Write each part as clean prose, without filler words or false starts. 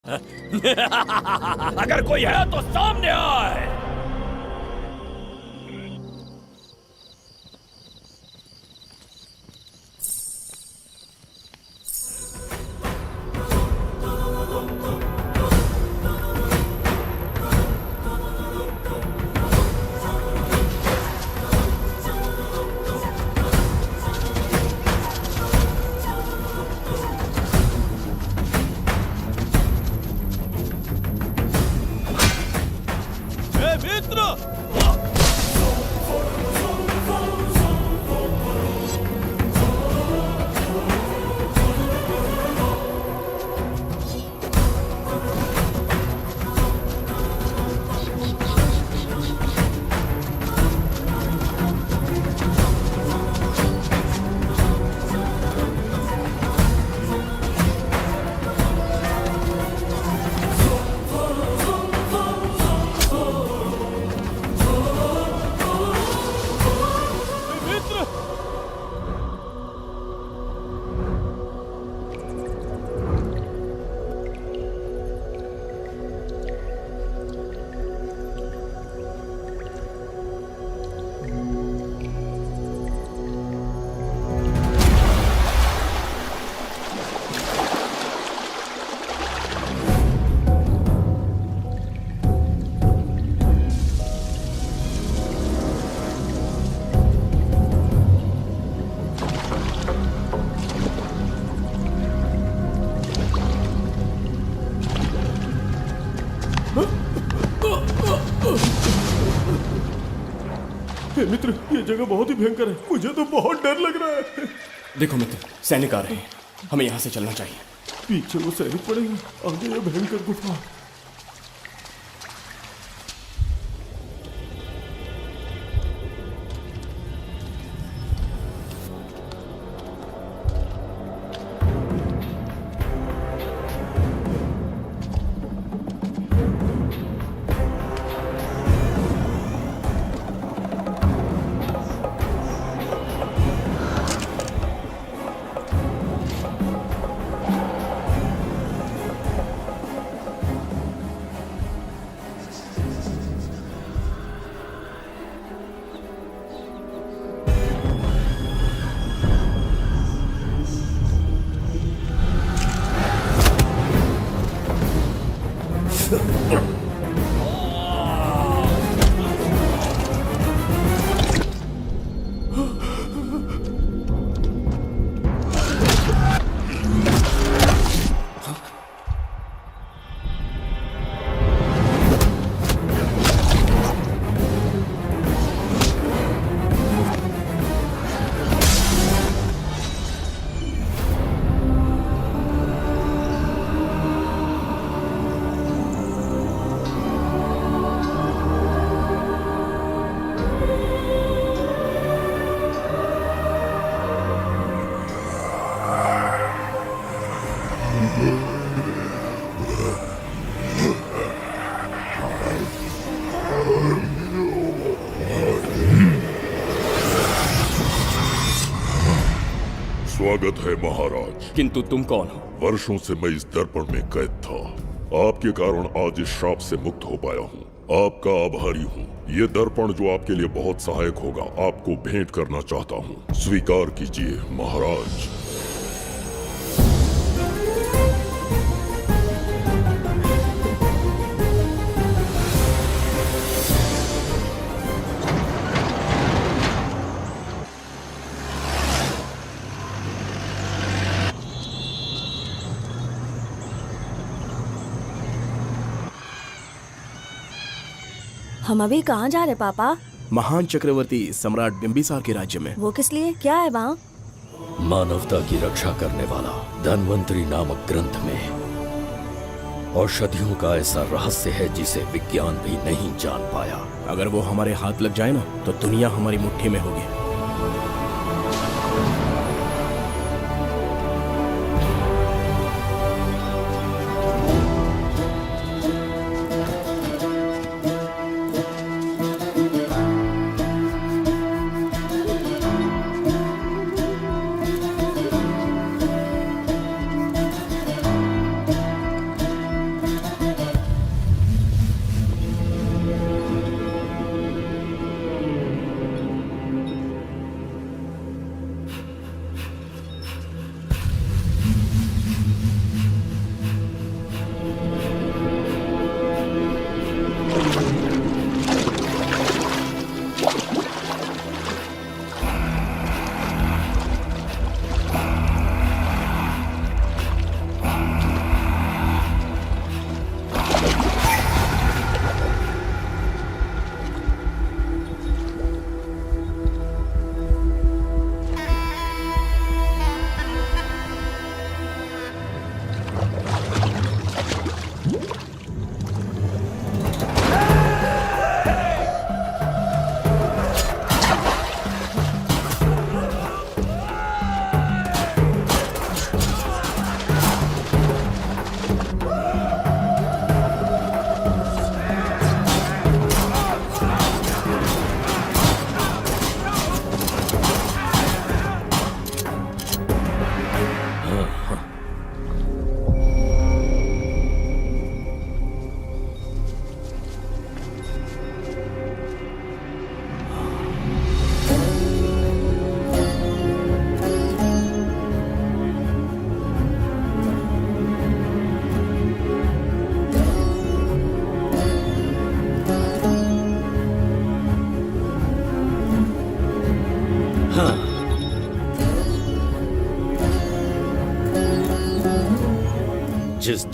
अगर कोई है तो सामने आए। हे मित्र, ये जगह बहुत ही भयंकर है। मुझे तो बहुत डर लग रहा है। देखो मित्र, सैनिक आ रहे हैं। हमें यहाँ से चलना चाहिए। पीछे वो सैनिक पड़ेंगे, आगे ये भयंकर गुफा। स्वागत है महाराज। किंतु तुम कौन हो? वर्षों से मैं इस दर्पण में कैद था। आपके कारण आज इस श्राप से मुक्त हो पाया हूँ। आपका आभारी हूँ। ये दर्पण जो आपके लिए बहुत सहायक होगा, आपको भेंट करना चाहता हूँ। स्वीकार कीजिए महाराज। हम अभी कहाँ जा रहे पापा? महान चक्रवर्ती सम्राट बिंबिसार के राज्य में। वो किस लिए? क्या है वहाँ? मानवता की रक्षा करने वाला धन्वंतरी नामक ग्रंथ में औषधियों का ऐसा रहस्य है जिसे विज्ञान भी नहीं जान पाया। अगर वो हमारे हाथ लग जाए ना, तो दुनिया हमारी मुट्ठी में होगी।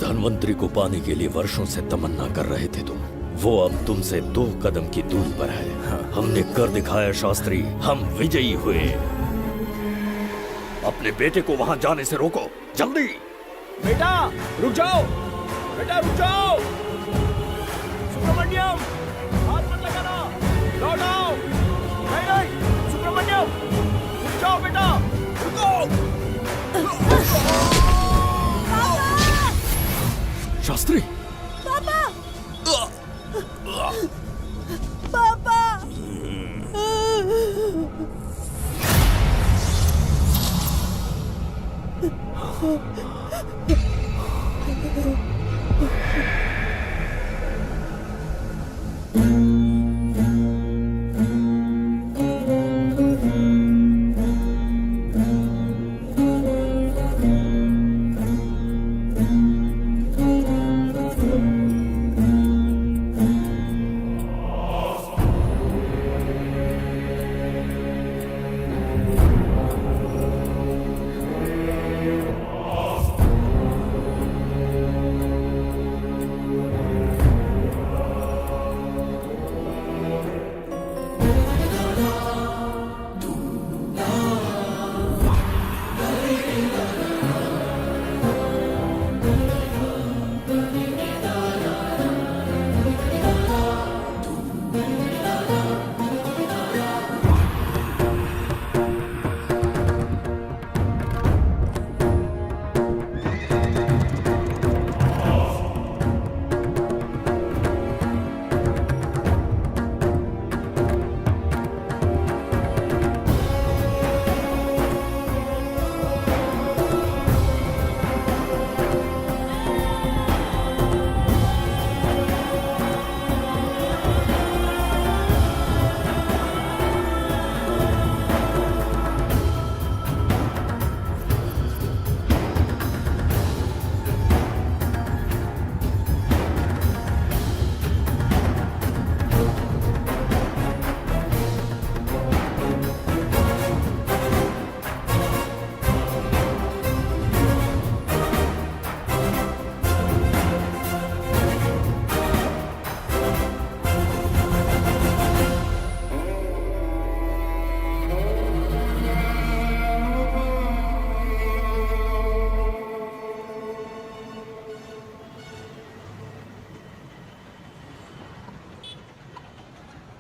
धनवंतरी को पाने के लिए वर्षों से तमन्ना कर रहे थे तुम, वो अब तुमसे 2 कदम की दूरी पर है। हमने कर दिखाया शास्त्री, हम विजयी हुए। अपने बेटे को वहां जाने से रोको, जल्दी। बेटा रुक जाओ, बेटा रुक जाओ। सुब्रमण्यम, हाथ मत लगाना, लौट आओ। नहीं नहीं सुब्रमण्यम, रुक जाओ बेटा, रुको। शास्त्री, पापा पापा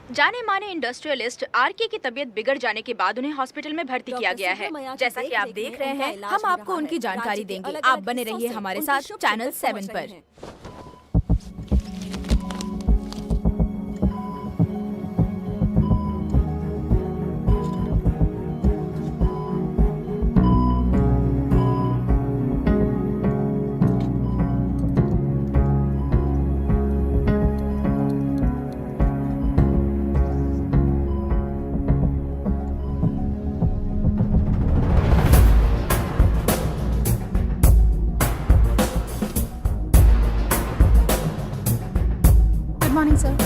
जाने माने इंडस्ट्रियलिस्ट आरके की तबीयत बिगड़ जाने के बाद उन्हें हॉस्पिटल में भर्ती किया गया है। जैसा कि आप देख रहे हैं, हम आपको उनकी जानकारी देंगे। आप बने रहिए हमारे साथ चैनल 7 पर।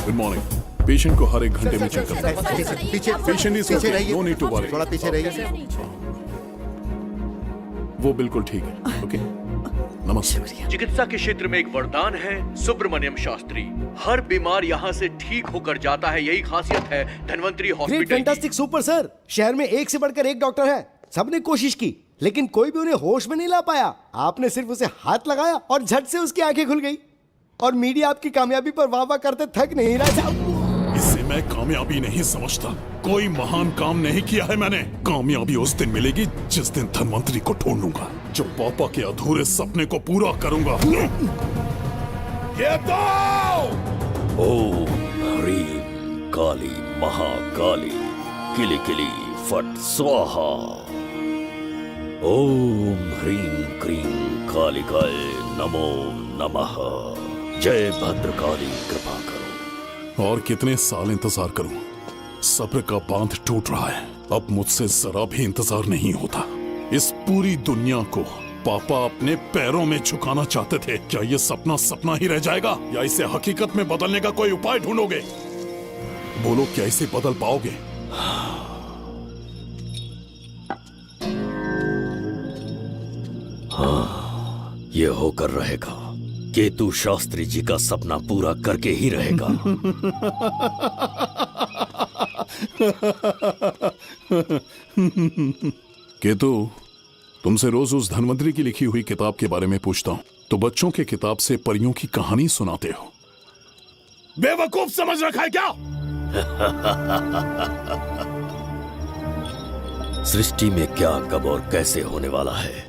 Good morning. पेशेंट को हर 1 घंटे में चेक करना है। पीछे पेशेंट इज पीछे ओके, रहिए, नो नीड टू वरी। थोड़ा पीछे रहिए। वो बिल्कुल ठीक है। ओके, नमस्ते। चिकित्सा के क्षेत्र में एक वरदान है सुब्रमण्यम शास्त्री। हर बीमार यहाँ से ठीक होकर जाता है, यही खासियत है धनवंतरी ग्रेट, हॉस्पिटल की। Fantastic, super sir. शहर में एक से बढ़कर एक डॉक्टर है। सबने कोशिश की लेकिन कोई भी उन्हें होश में नहीं ला पाया। आपने सिर्फ उसे हाथ लगाया और झट से उसकी आंखें खुल गई। और मीडिया आपकी कामयाबी पर वाह वाह करते थक नहीं रहा। इसे मैं कामयाबी नहीं समझता। कोई महान काम नहीं किया है मैंने। कामयाबी उस दिन मिलेगी जिस दिन धनवंतरी को ढूंढूंगा, जो पापा के अधूरे सपने को पूरा करूंगा। ये दो! ओम ह्रीं काली महाकाली किली किली फट स्वाहा। ओम ह्रीं क्रीं कालिकाय नमो नमः। जय भद्रकाली, कृपा करो। और कितने साल इंतजार करूं? सब्र का बांध टूट रहा है। अब मुझसे जरा भी इंतजार नहीं होता। इस पूरी दुनिया को पापा अपने पैरों में झुकाना चाहते थे। क्या ये सपना सपना ही रह जाएगा या इसे हकीकत में बदलने का कोई उपाय ढूंढोगे? बोलो, क्या इसे बदल पाओगे? हाँ, ये होकर रहेगा। केतु शास्त्री जी का सपना पूरा करके ही रहेगा। केतु, तुमसे रोज उस धनवंतरी की लिखी हुई किताब के बारे में पूछता हूं तो बच्चों के किताब से परियों की कहानी सुनाते हो। बेवकूफ समझ रखा है क्या? सृष्टि में क्या, कब और कैसे होने वाला है,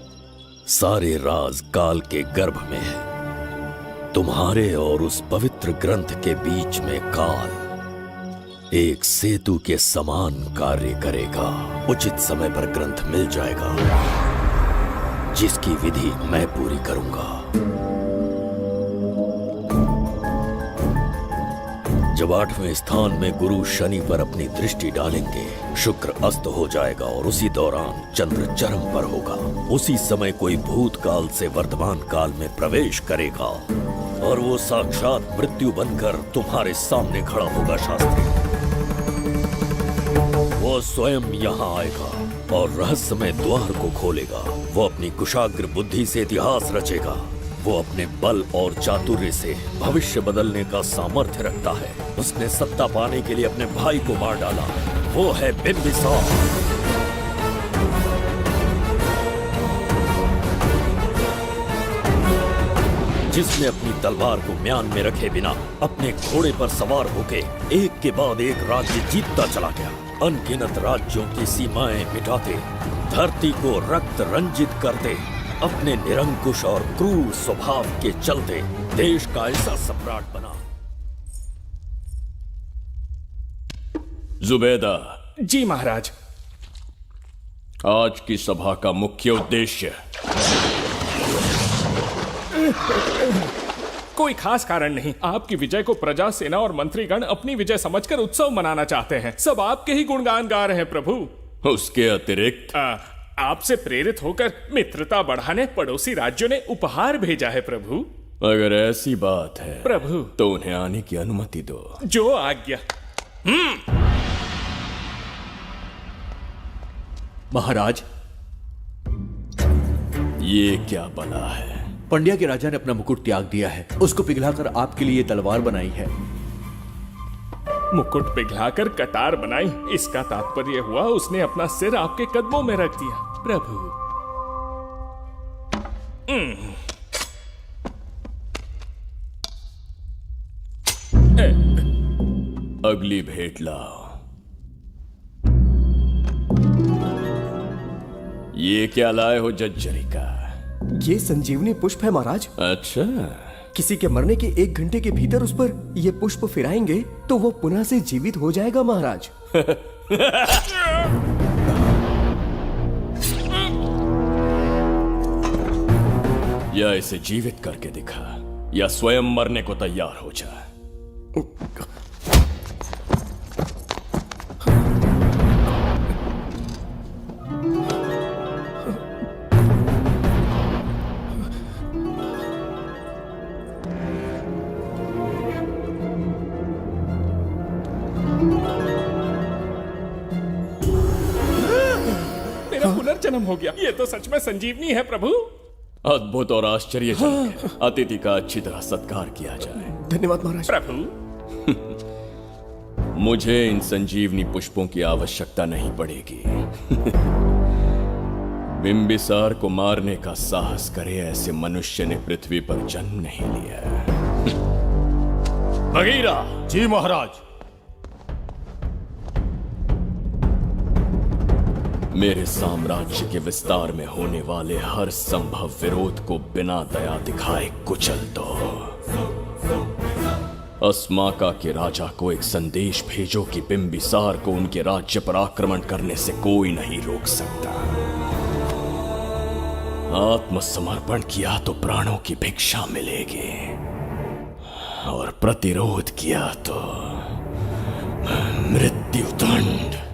सारे राज काल के गर्भ में है। तुम्हारे और उस पवित्र ग्रंथ के बीच में काल एक सेतु के समान कार्य करेगा। उचित समय पर ग्रंथ मिल जाएगा, जिसकी विधि मैं पूरी करूंगा। जब 8वें स्थान में गुरु शनि पर अपनी दृष्टि डालेंगे, शुक्र अस्त हो जाएगा और उसी दौरान चंद्र चरम पर होगा। उसी समय कोई भूतकाल से वर्तमान काल में प्रवेश करेगा और वो साक्षात मृत्यु बनकर तुम्हारे सामने खड़ा होगा। शास्त्री, वो स्वयं यहाँ आएगा और रहस्यमय द्वार को खोलेगा। वो अपनी कुशाग्र बुद्धि से इतिहास रचेगा। वो अपने बल और चातुर्य से भविष्य बदलने का सामर्थ्य रखता है। उसने सत्ता पाने के लिए अपने भाई को मार डाला। वो है बिंबिसार। जिसने अपनी तलवार को म्यान में रखे बिना अपने घोड़े पर सवार होके एक के बाद एक राज्य जीतता चला गया। अनगिनत राज्यों की सीमाएं मिटाते, धरती को रक्त रंजित करते, अपने निरंकुश और क्रूर स्वभाव के चलते देश का ऐसा सम्राट बना। जुबैदा। जी महाराज। आज की सभा का मुख्य उद्देश्य कोई खास कारण नहीं। आपकी विजय को प्रजा, सेना और मंत्रीगण अपनी विजय समझकर उत्सव मनाना चाहते हैं। सब आपके ही गुणगान गा रहे हैं प्रभु। उसके अतिरिक्त आपसे प्रेरित होकर मित्रता बढ़ाने पड़ोसी राज्यों ने उपहार भेजा है प्रभु। अगर ऐसी बात है प्रभु तो उन्हें आने की अनुमति दो। जो आज्ञा। महाराज, ये क्या बला है? पंड्या के राजा ने अपना मुकुट त्याग दिया है। उसको पिघलाकर आपके लिए तलवार बनाई है। मुकुट पिघलाकर कतार बनाई, इसका तात्पर्य हुआ उसने अपना सिर आपके कदमों में रख दिया प्रभु। अगली भेंट लाओ। ये क्या लाए हो जज्जरी का? ये संजीवनी पुष्प है महाराज। अच्छा, किसी के मरने के 1 घंटे के भीतर उस पर ये पुष्प फिराएंगे तो वो पुनः से जीवित हो जाएगा महाराज। या इसे जीवित करके दिखा या स्वयं मरने को तैयार हो जा। पुनर्जन्म हो गया। ये तो सच में संजीवनी है प्रभु। अद्भुत और आश्चर्यजनक है। अतिथि का अच्छी तरह सत्कार किया जाए। धन्यवाद महाराज। प्रभु, मुझे इन संजीवनी पुष्पों की आवश्यकता नहीं पड़ेगी। बिंबिसार को मारने का साहस करे ऐसे मनुष्य ने पृथ्वी पर जन्म नहीं लिया। बगीरा। जी महाराज। मेरे साम्राज्य के विस्तार में होने वाले हर संभव विरोध को बिना दया दिखाए कुचल दो। अस्माका के राजा को एक संदेश भेजो कि बिंबिसार को उनके राज्य पर आक्रमण करने से कोई नहीं रोक सकता। आत्मसमर्पण किया तो प्राणों की भिक्षा मिलेगी और प्रतिरोध किया तो मृत्युदंड।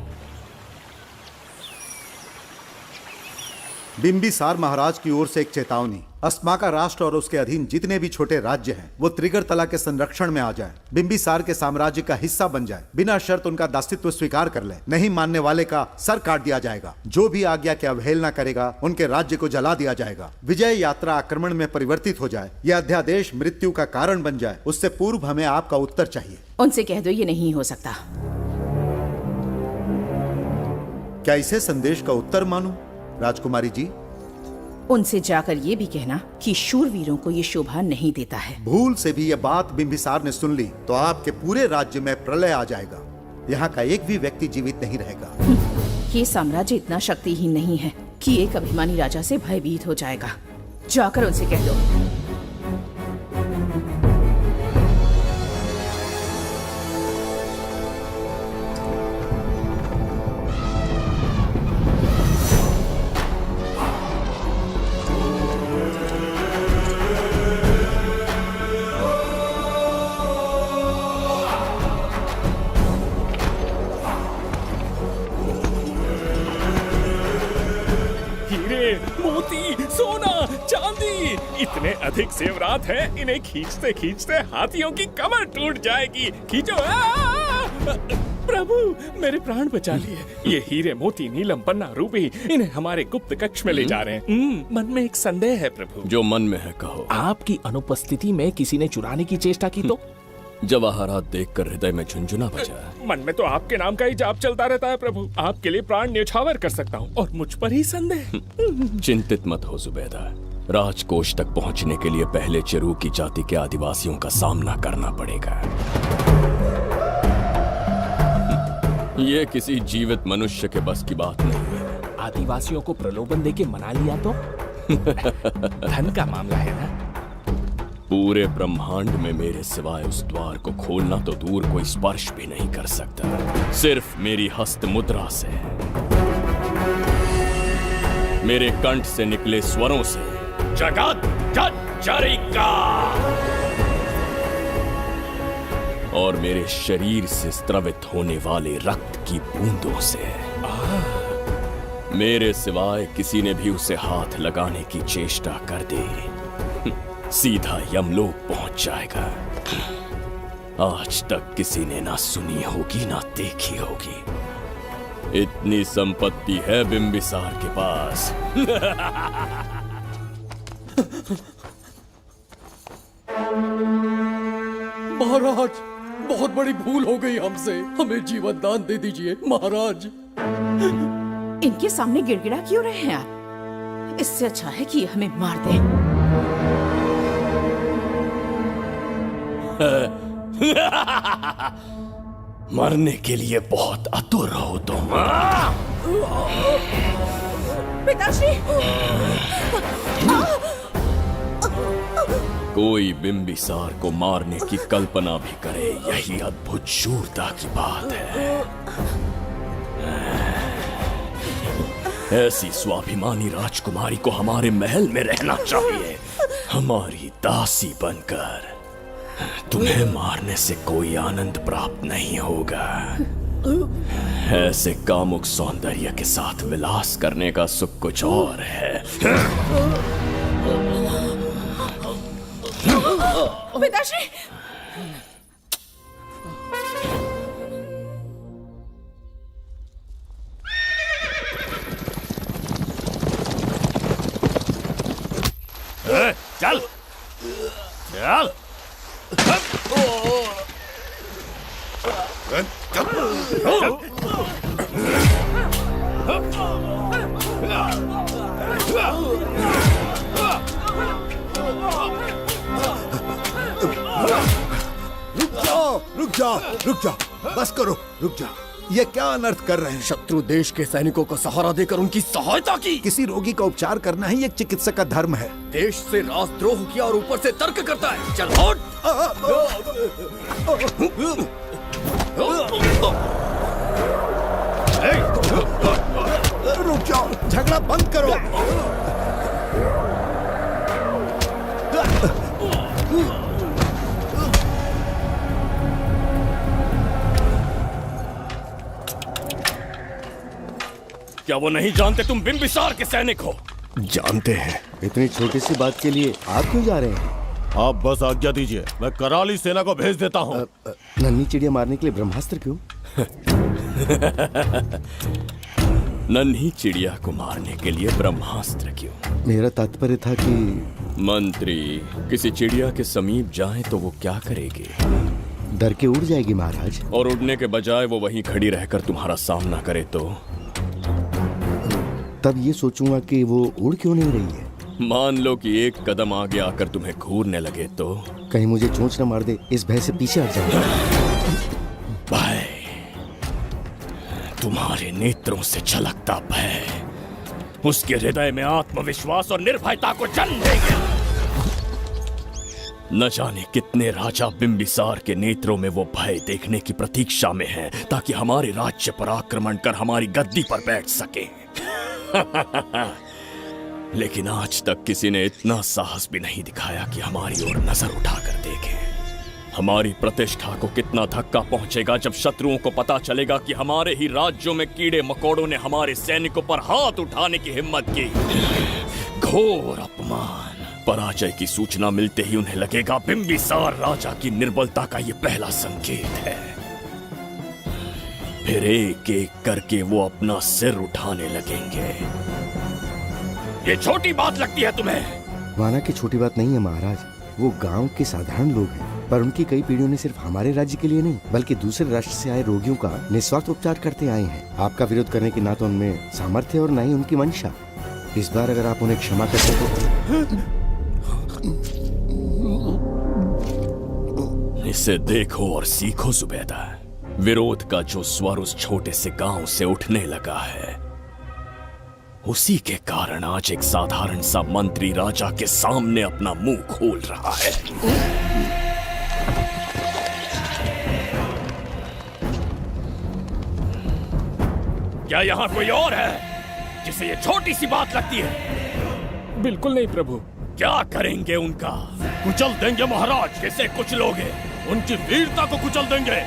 बिंबिसार महाराज की ओर से एक चेतावनी। अस्माका राष्ट्र और उसके अधीन जितने भी छोटे राज्य हैं वो त्रिगर्तला के संरक्षण में आ जाएं, बिंबिसार के साम्राज्य का हिस्सा बन जाए, बिना शर्त उनका दासत्व स्वीकार कर ले। नहीं मानने वाले का सर काट दिया जाएगा। जो भी आज्ञा की अवहेलना करेगा उनके राज्य को जला दिया जाएगा। विजय यात्रा आक्रमण में परिवर्तित हो जाए, यह अध्यादेश मृत्यु का कारण बन जाए, उससे पूर्व हमें आपका उत्तर चाहिए। उनसे कह दो ये नहीं हो सकता। क्या इसे संदेश का उत्तर मानूं, राजकुमारी जी? उनसे जाकर ये भी कहना कि शूरवीरों को ये शोभा नहीं देता है। भूल से भी ये बात बिंबिसार ने सुन ली तो आपके पूरे राज्य में प्रलय आ जाएगा। यहाँ का एक भी व्यक्ति जीवित नहीं रहेगा। ये साम्राज्य इतना शक्तिहीन नहीं है कि एक अभिमानी राजा से भयभीत हो जाएगा। जाकर उनसे कह दो। मोती, सोना, चांदी, इतने अधिक जेवरात हैं, इन्हें खींचते खींचते हाथियों की कमर टूट जाएगी। खींचो। प्रभु, मेरे प्राण बचा लिए। ये हीरे, मोती, नीलम, पन्ना, रूबी, इन्हें हमारे गुप्त कक्ष में ले जा रहे हैं। मन में एक संदेह है प्रभु। जो मन में है कहो। आपकी अनुपस्थिति में किसी ने चुराने की चेष्टा की तो? जवाहरात देखकर हृदय में झुंझुना बजा। मन में तो आपके नाम का ही जाप चलता रहता है प्रभु। आपके लिए प्राण न्यौछावर कर सकता हूँ और मुझ पर ही संदेह। चिंतित मत हो जुबैदा। राजकोष तक पहुँचने के लिए पहले चिरूकी जाति के आदिवासियों का सामना करना पड़ेगा। ये किसी जीवित मनुष्य के बस की बात नहीं है। आदिवासियों को प्रलोभन देके मना लिया तो? धन का मामला है ना? पूरे ब्रह्मांड में मेरे सिवाय उस द्वार को खोलना तो दूर कोई स्पर्श भी नहीं कर सकता। सिर्फ मेरी हस्त मुद्रा से, मेरे कंठ से निकले स्वरों से जगत जर्जरिका और मेरे शरीर से स्रवित होने वाले रक्त की बूंदों से। मेरे सिवाय किसी ने भी उसे हाथ लगाने की चेष्टा कर दी, सीधा यमलोक पहुंच जाएगा। आज तक किसी ने ना सुनी होगी ना देखी होगी। इतनी संपत्ति है बिंबिसार के पास। महाराज, बहुत बड़ी भूल हो गई हमसे। हमें जीवन दान दे दीजिए महाराज। इनके सामने गिड़गिड़ा क्यों रहे हैं आप? इससे अच्छा है कि हमें मार दें। मरने के लिए बहुत आतुर हो तुम। पिताश्री! कोई बिंबिसार को मारने की कल्पना भी करे, यही अद्भुत शूरता की बात है। ऐसी स्वाभिमानी राजकुमारी को हमारे महल में रहना चाहिए, हमारी दासी बनकर। तुम्हें मारने से कोई आनंद प्राप्त नहीं होगा। ऐसे कामुक सौंदर्य के साथ विलास करने का सुख कुछ और है। पिताश्री! चल चल। रुक जाओ, बस करो, रुक जाओ। ये क्या अनर्थ कर रहे हैं? शत्रु देश के सैनिकों को सहारा देकर उनकी सहायता की। किसी रोगी का उपचार करना ही एक चिकित्सक का धर्म है। देश से राजद्रोह किया और ऊपर से तर्क करता है। चल हट। रुक जाओ, झगड़ा बंद करो। क्या वो नहीं जानते तुम बिंबिसार के सैनिक हो? जानते हैं। इतनी छोटी सी बात के लिए आप क्यों जा रहे हैं? आप बस आज्ञा दीजिए, मैं कराली सेना को भेज देता हूँ। नन्ही चिड़िया मारने के लिए ब्रह्मास्त्र क्यों? नन्ही चिड़िया को मारने के लिए ब्रह्मास्त्र क्यों? मेरा तात्पर्य था कि मंत्री किसी चिड़िया के समीप जाएं तो वो क्या करेगी? डर के उड़ जाएगी महाराज। और उड़ने के बजाय वो वहीं खड़ी रहकर तुम्हारा सामना करे तो? तब ये सोचूंगा कि वो उड़ क्यों नहीं रही है। मान लो कि एक कदम आगे आकर तुम्हें घूरने लगे तो? कहीं मुझे चोंच न मार दे, इस भय से पीछे हट जाऊंगा। भय, तुम्हारे नेत्रों से झलकता भय उसके हृदय में आत्मविश्वास और निर्भयता को जन्म देंगे। न जाने कितने राजा बिंबिसार के नेत्रों में वो भय देखने की प्रतीक्षा में हैं, ताकि हमारे राज्य पर आक्रमण कर हमारी गद्दी पर बैठ सके। लेकिन आज तक किसी ने इतना साहस भी नहीं दिखाया कि हमारी ओर नजर उठाकर देखे। हमारी प्रतिष्ठा को कितना धक्का पहुंचेगा जब शत्रुओं को पता चलेगा कि हमारे ही राज्यों में कीड़े मकोड़ों ने हमारे सैनिकों पर हाथ उठाने की हिम्मत की। घोर अपमान। पराजय की सूचना मिलते ही उन्हें लगेगा बिंबिसार राजा की निर्बलता का ये पहला संकेत है। फिर एक एक करके वो अपना सिर उठाने लगेंगे। ये छोटी बात लगती है तुम्हें? माना कि छोटी बात नहीं है महाराज। वो गांव के साधारण लोग हैं, पर उनकी कई पीढ़ियों ने सिर्फ हमारे राज्य के लिए नहीं बल्कि दूसरे राष्ट्र से आए रोगियों का निस्वार्थ उपचार करते आए हैं। आपका विरोध करने की ना तो उनमें सामर्थ्य और ना ही उनकी मंशा। इस बार अगर आप उन्हें क्षमा कर सको। इसे देखो और सीखो जुबैदा। विरोध का जो स्वर उस छोटे से गांव से उठने लगा है, उसी के कारण आज एक साधारण सा मंत्री राजा के सामने अपना मुंह खोल रहा है। क्या यहाँ कोई और है जिसे ये छोटी सी बात लगती है? बिल्कुल नहीं प्रभु। क्या करेंगे उनका? कुचल देंगे महाराज। कैसे कुचलोगे? उनकी वीरता को कुचल देंगे।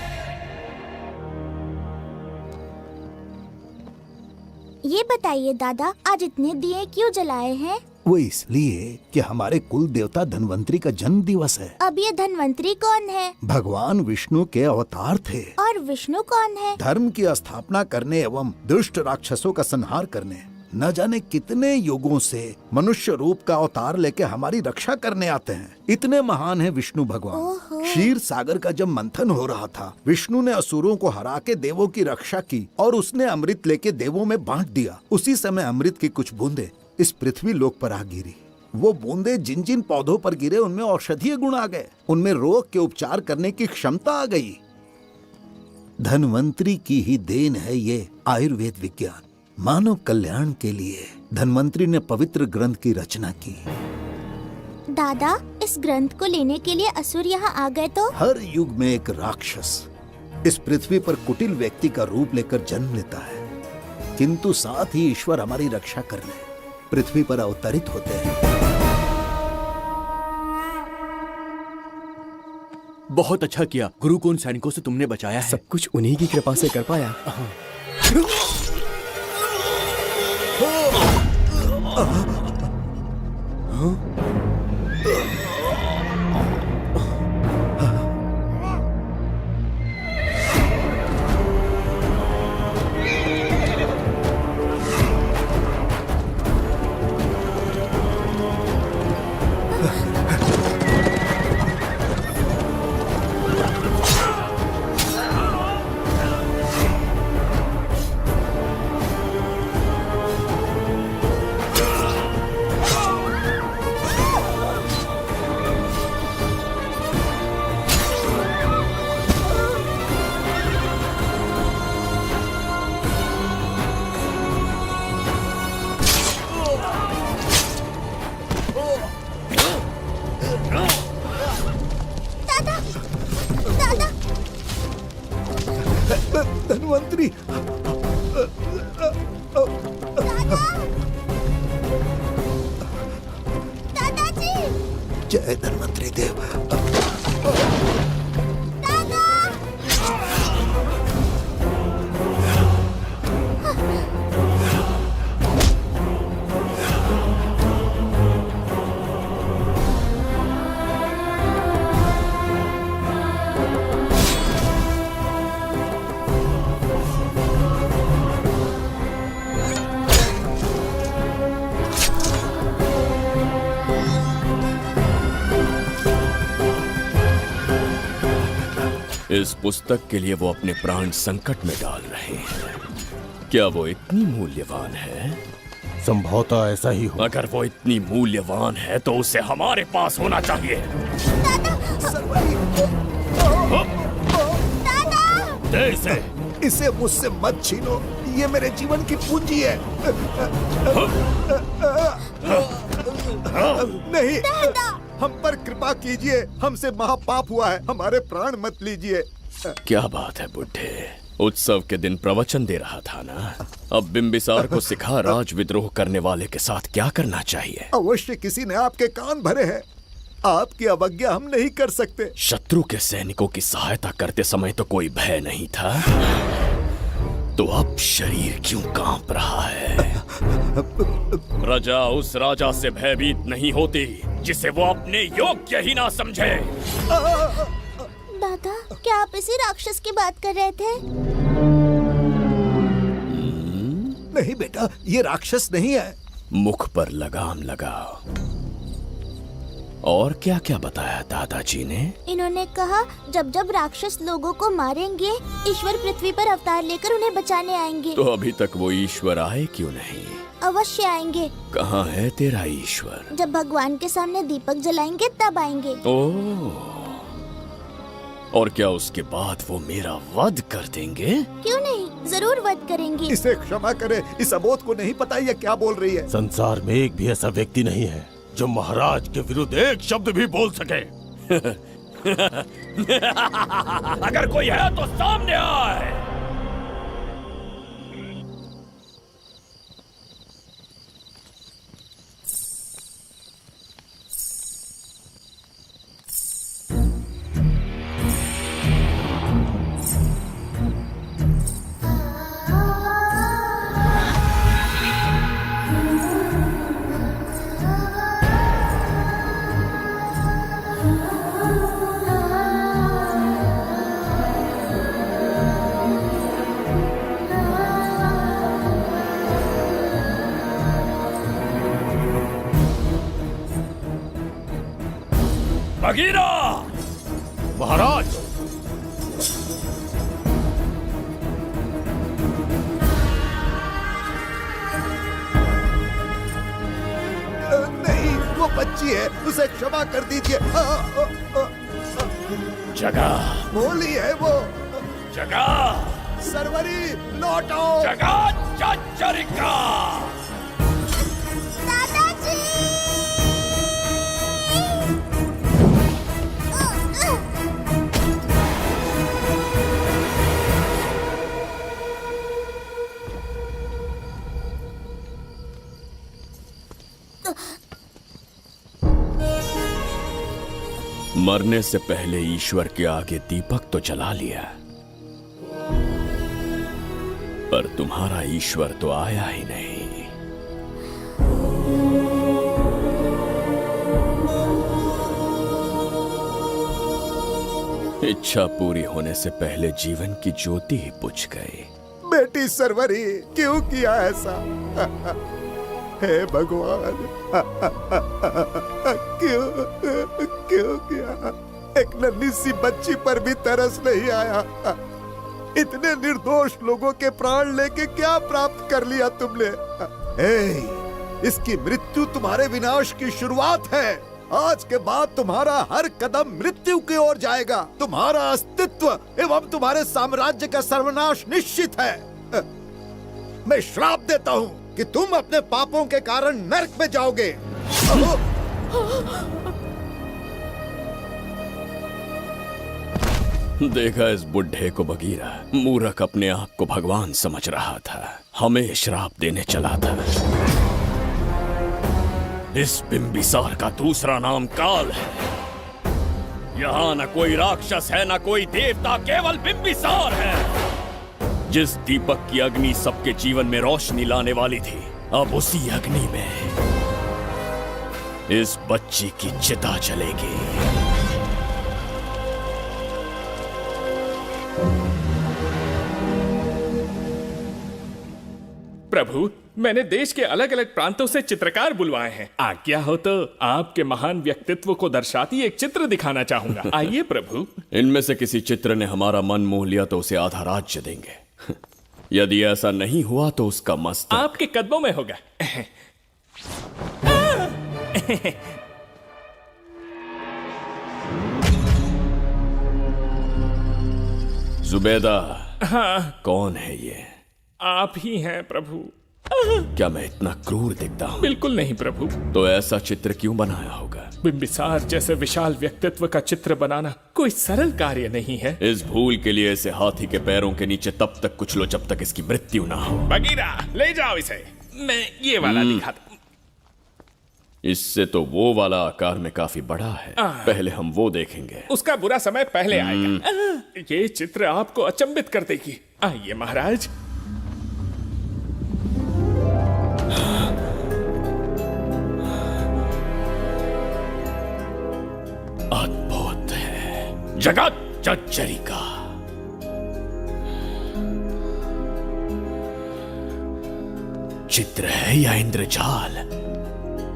ये बताइए दादा, आज इतने दिए क्यों जलाए हैं? वो इसलिए कि हमारे कुल देवता धन्वंतरी का जन्म दिवस है। अब ये धन्वंतरी कौन है? भगवान विष्णु के अवतार थे। और विष्णु कौन है? धर्म की स्थापना करने एवं दुष्ट राक्षसों का संहार करने न जाने कितने युगों से मनुष्य रूप का अवतार लेके हमारी रक्षा करने आते हैं। इतने महान है विष्णु भगवान। क्षीर सागर का जब मंथन हो रहा था, विष्णु ने असुरों को हरा के देवों की रक्षा की और उसने अमृत लेके देवों में बांट दिया। उसी समय अमृत की कुछ बूंदे इस पृथ्वी लोक पर आ गिरी। वो बूंदे जिन जिन पौधों पर गिरे उनमें औषधीय गुण आ गए, उनमें रोग के उपचार करने की क्षमता आ गई। धन्वंतरी की ही देन है ये आयुर्वेद विज्ञान। मानव कल्याण के लिए धन्वंतरी ने पवित्र ग्रंथ की रचना की। दादा, इस ग्रंथ को लेने के लिए असुर यहाँ आ गए तो? हर युग में एक राक्षस इस पृथ्वी पर कुटिल व्यक्ति का रूप लेकर जन्म लेता है, किंतु साथ ही ईश्वर हमारी रक्षा करने पृथ्वी पर अवतरित होते हैं। बहुत अच्छा किया गुरु को उन सैनिकों से तुमने बचाया है। सब कुछ उन्हीं की कृपा से कर पाया। धन्वंतरी, दादाजी, जय धन्वंतरी देव। इस पुस्तक के लिए वो अपने प्राण संकट में डाल रहे हैं। क्या वो इतनी मूल्यवान है? संभवतः ऐसा ही हो। अगर वो इतनी मूल्यवान है तो उसे हमारे पास होना चाहिए। दे इसे। इसे मुझसे मत छीनो, ये मेरे जीवन की पूंजी है। नहीं, हम पर कृपा कीजिए, हमसे महापाप हुआ है, हमारे प्राण मत लीजिए। क्या बात है बुड्ढे, उत्सव के दिन प्रवचन दे रहा था ना। अब बिंबिसार को सिखा राज विद्रोह करने वाले के साथ क्या करना चाहिए। अवश्य किसी ने आपके कान भरे हैं, आपकी अवज्ञा हम नहीं कर सकते। शत्रु के सैनिकों की सहायता करते समय तो कोई भय नहीं था, तो अब शरीर क्यों कांप रहा है? प्रजा उस राजा से भयभीत नहीं होती जिसे वो अपने योग्य ही ना समझे। दादा, क्या आप इसी राक्षस की बात कर रहे थे? नहीं बेटा, ये राक्षस नहीं है। मुख पर लगाम लगाओ। और क्या क्या बताया दादाजी ने? इन्होंने कहा जब जब राक्षस लोगों को मारेंगे, ईश्वर पृथ्वी पर अवतार लेकर उन्हें बचाने आएंगे। तो अभी तक वो ईश्वर आए क्यों नहीं? अवश्य आएंगे। कहाँ है तेरा ईश्वर? जब भगवान के सामने दीपक जलाएंगे तब आएंगे। ओह, और क्या उसके बाद वो मेरा वध कर देंगे? क्यों नहीं, जरूर वध करेंगे। इसे क्षमा करे, इस अबोध को नहीं पता ये क्या बोल रही है। संसार में एक भी ऐसा व्यक्ति नहीं है जो महाराज के विरुद्ध एक शब्द भी बोल सके। अगर कोई है तो सामने आए। बगीरा! महाराज! नहीं, वो बच्ची है, उसे क्षमा कर दीजिए। जगह भोली है वो। जगह सरवरी, लौट आओ। जगह चचरिका। मरने से पहले ईश्वर के आगे दीपक तो जला लिया, पर तुम्हारा ईश्वर तो आया ही नहीं। इच्छा पूरी होने से पहले जीवन की ज्योति ही बुझ गई। बेटी सरवरी, क्यों किया ऐसा? हे भगवान, क्यों किया? एक नन्ही सी बच्ची पर भी तरस नहीं आया। इतने निर्दोष लोगों के प्राण लेके क्या प्राप्त कर लिया तुमने? इसकी मृत्यु तुम्हारे विनाश की शुरुआत है। आज के बाद तुम्हारा हर कदम मृत्यु की ओर जाएगा। तुम्हारा अस्तित्व एवं तुम्हारे साम्राज्य का सर्वनाश निश्चित है। मैं श्राप देता हूँ कि तुम अपने पापों के कारण नरक में जाओगे। देखा इस बुढ़े को बगीरा, मूर्ख अपने आप को भगवान समझ रहा था, हमें श्राप देने चला था। इस बिंबिसार का दूसरा नाम काल है। यहाँ न कोई राक्षस है, न कोई देवता, केवल बिंबिसार है। जिस दीपक की अग्नि सबके जीवन में रोशनी लाने वाली थी, अब उसी अग्नि में इस बच्ची की चिता जलेगी। प्रभु, मैंने देश के अलग अलग प्रांतों से चित्रकार बुलवाए हैं। आज्ञा हो तो आपके महान व्यक्तित्व को दर्शाती एक चित्र दिखाना चाहूंगा। आइए प्रभु। इनमें से किसी चित्र ने हमारा मन मोह लिया तो उसे आधा राज्य देंगे। यदि ऐसा नहीं हुआ तो उसका मस्तक आपके कदमों में होगा। जुबैदा। हाँ। कौन है ये? आप ही हैं प्रभु। क्या मैं इतना क्रूर दिखता हूँ? बिल्कुल नहीं प्रभु। तो ऐसा चित्र क्यों बनाया होगा? बिंबिसार जैसे विशाल व्यक्तित्व का चित्र बनाना कोई सरल कार्य नहीं है। इस भूल के लिए इसे हाथी के पैरों के नीचे तब तक कुचलो जब तक इसकी मृत्यु ना हो। बगीरा ले जाओ इसे। मैं ये वाला दिखाता। इससे तो वो वाला आकार में काफी बड़ा है। पहले हम वो देखेंगे। उसका बुरा समय पहले आएगा। ये चित्र आपको अचंभित कर देगी। आइए महाराज। अद्भुत है। जगत जज्जरी का चित्र है या इंद्रजाल?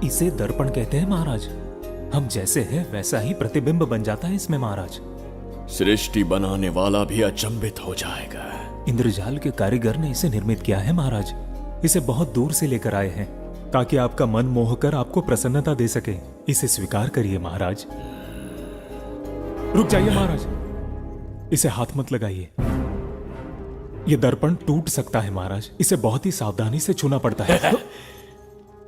इसे दर्पण कहते हैं महाराज। हम जैसे हैं वैसा ही प्रतिबिंब बन जाता है इसमें महाराज। सृष्टि बनाने वाला भी अचंभित हो जाएगा। इंद्रजाल के कारीगर ने इसे निर्मित किया है महाराज। इसे बहुत दूर से लेकर आए हैं ताकि आपका मन मोह कर आपको प्रसन्नता दे सके। इसे स्वीकार करिए महाराज। रुक जाइए महाराज, इसे हाथ मत लगाइए। यह दर्पण टूट सकता है महाराज। इसे बहुत ही सावधानी से छूना पड़ता है।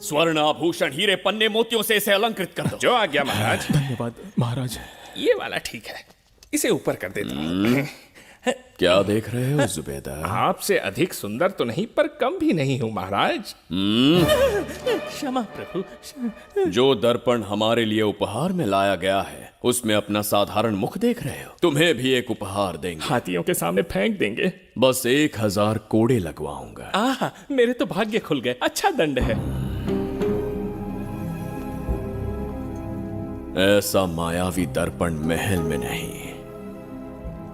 स्वर्ण आभूषण हीरे पन्ने मोतियों से इसे अलंकृत कर दो। जो आ गया महाराज। धन्यवाद महाराज। ये वाला ठीक है, इसे ऊपर कर देता हूं। क्या देख रहे हो जुबैदा? आपसे अधिक सुंदर तो नहीं पर कम भी नहीं हूं महाराज। क्षमा प्रभु। जो दर्पण हमारे लिए उपहार में लाया गया है उसमें अपना साधारण मुख देख रहे हो? तुम्हें भी एक उपहार देंगे। हाथियों के सामने फेंक देंगे। बस 1000 कोड़े लगवाऊंगा। आहा, मेरे तो भाग्य खुल गए। अच्छा दंड है। ऐसा मायावी दर्पण महल में नहीं,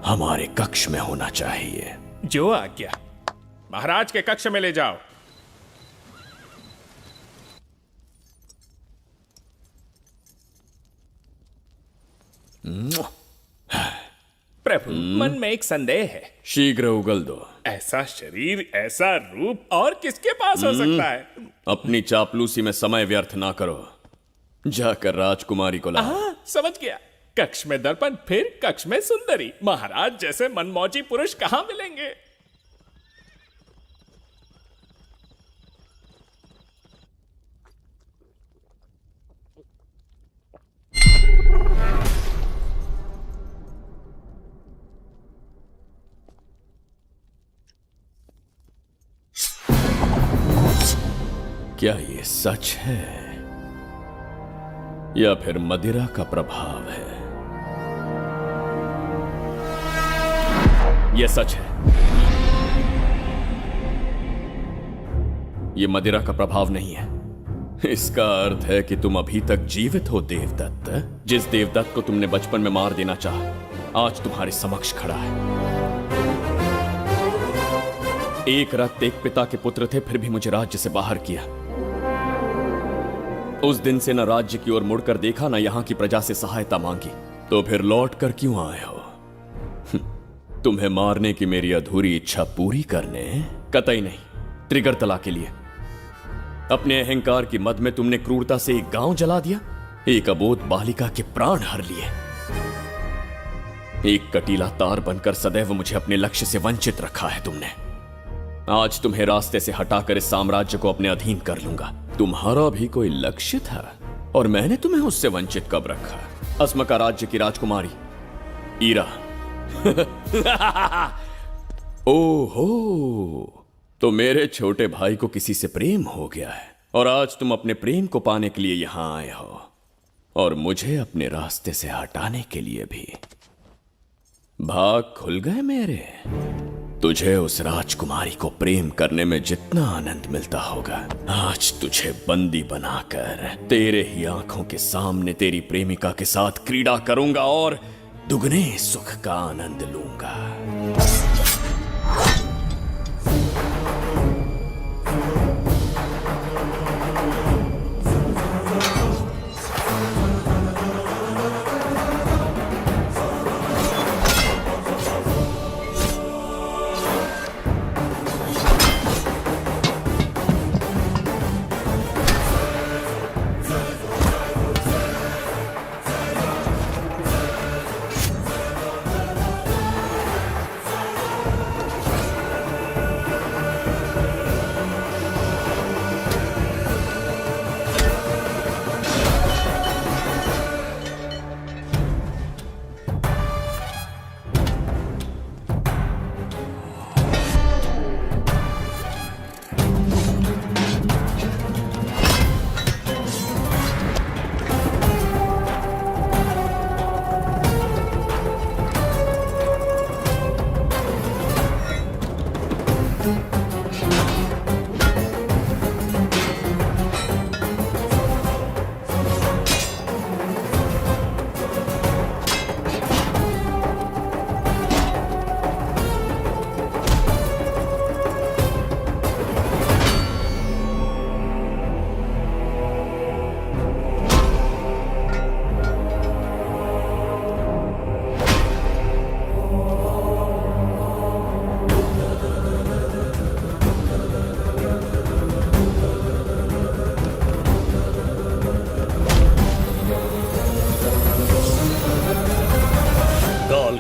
हमारे कक्ष में होना चाहिए। जो आज्ञा। महाराज के कक्ष में ले जाओ। प्रभु, मन में एक संदेह है। शीघ्र उगल दो। ऐसा शरीर, ऐसा रूप और किसके पास हो सकता है? अपनी चापलूसी में समय व्यर्थ ना करो। जाकर राजकुमारी को लाओ। समझ गया। कक्ष में दर्पण, फिर कक्ष में सुंदरी। महाराज जैसे मनमौजी पुरुष कहां मिलेंगे? क्या ये सच है या फिर मदिरा का प्रभाव है? यह सच है। यह मदिरा का प्रभाव नहीं है। इसका अर्थ है कि तुम अभी तक जीवित हो देवदत्त। जिस देवदत्त को तुमने बचपन में मार देना चाहा आज तुम्हारे समक्ष खड़ा है। एक रक्त एक पिता के पुत्र थे, फिर भी मुझे राज्य से बाहर किया। उस दिन से न राज्य की ओर मुड़कर देखा, न यहां की प्रजा से सहायता मांगी। तो फिर लौट कर क्यों आए हो? तुम्हें मारने की मेरी अधूरी इच्छा पूरी करने? कतई नहीं, त्रिगर्तला के लिए। अपने अहंकार की मद में तुमने क्रूरता से एक गांव जला दिया, एक अबोध बालिका के प्राण हर लिए। एक कटीला तार बनकर सदैव मुझे अपने लक्ष्य से वंचित रखा है तुमने। आज तुम्हें रास्ते से हटाकर इस साम्राज्य को अपने अधीन कर लूंगा। तुम्हारा भी कोई लक्ष्य था और मैंने तुम्हें उससे वंचित कब रखा? अस्मका राज्य की राजकुमारी ईरा। ओहो, तो मेरे छोटे भाई को किसी से प्रेम हो गया है और आज तुम अपने प्रेम को पाने के लिए यहां आए हो और मुझे अपने रास्ते से हटाने के लिए भी। भाग खुल गए मेरे। तुझे उस राजकुमारी को प्रेम करने में जितना आनंद मिलता होगा, आज तुझे बंदी बनाकर तेरे ही आंखों के सामने तेरी प्रेमिका के साथ क्रीड़ा करूंगा और दुगने सुख का आनंद लूंगा।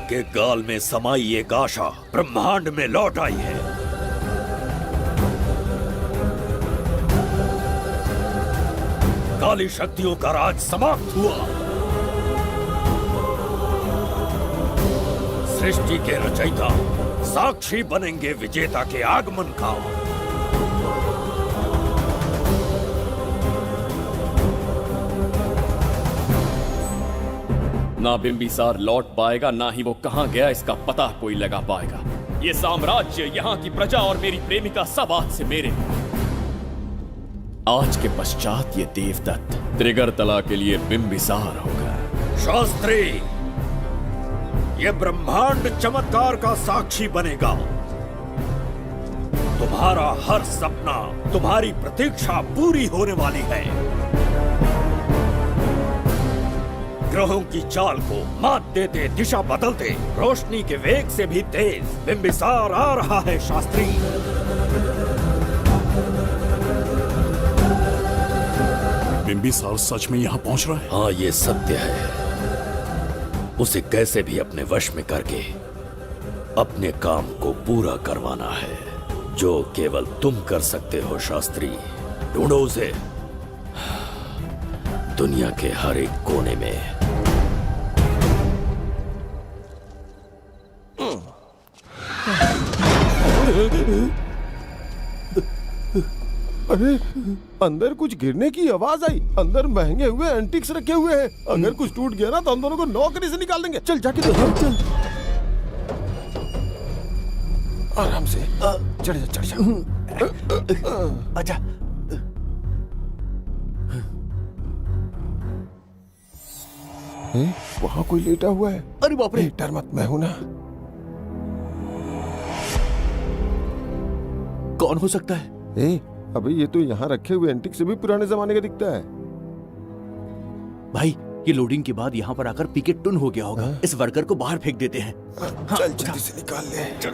आपके गाल में समाई एक आशा ब्रह्मांड में लौट आई है। काली शक्तियों का राज समाप्त हुआ। सृष्टि के रचयिता साक्षी बनेंगे विजेता के आगमन का। ना बिंबिसार लौट पाएगा, ना ही वो कहां गया इसका पता कोई लगा पाएगा। ये साम्राज्य, यहाँ की प्रजा और मेरी प्रेमिका सब आज से मेरे। आज के पश्चात ये देवदत्त त्रिगर्तला के लिए बिंबिसार होगा। शास्त्री, ये ब्रह्मांड चमत्कार का साक्षी बनेगा। तुम्हारा हर सपना, तुम्हारी प्रतीक्षा पूरी होने वाली है। ग्रहों की चाल को मात देते, दिशा बदलते, रोशनी के वेग से भी तेज बिंबिसार आ रहा है। शास्त्री, बिंबिसार सच में यहाँ पहुँच रहा है? हाँ, ये सत्य है। उसे कैसे भी अपने वश में करके अपने काम को पूरा करवाना है, जो केवल तुम कर सकते हो। शास्त्री, ढूंढो उसे दुनिया के हर एक कोने में। अरे, अंदर कुछ गिरने की आवाज आई। अंदर महंगे हुए एंटिक्स रखे हुए हैं। अगर कुछ टूट गया ना तो हम दोनों को नौकरी से निकाल देंगे। चल जाके देख। चल आराम से चढ़ जा, चढ़ जा। आजा। वहाँ कोई लेटा हुआ है। अरे बाप रे, डर मत, मैं हूं ना। कौन हो सकता है? अबे ये तो यहाँ रखे हुए एंटिक से भी पुराने जमाने का दिखता है। भाई, ये लोडिंग के बाद यहाँ पर आकर पीके टुन हो गया होगा। इस वर्कर को बाहर फेंक देते हैं। चल जल्दी से निकाल ले। चल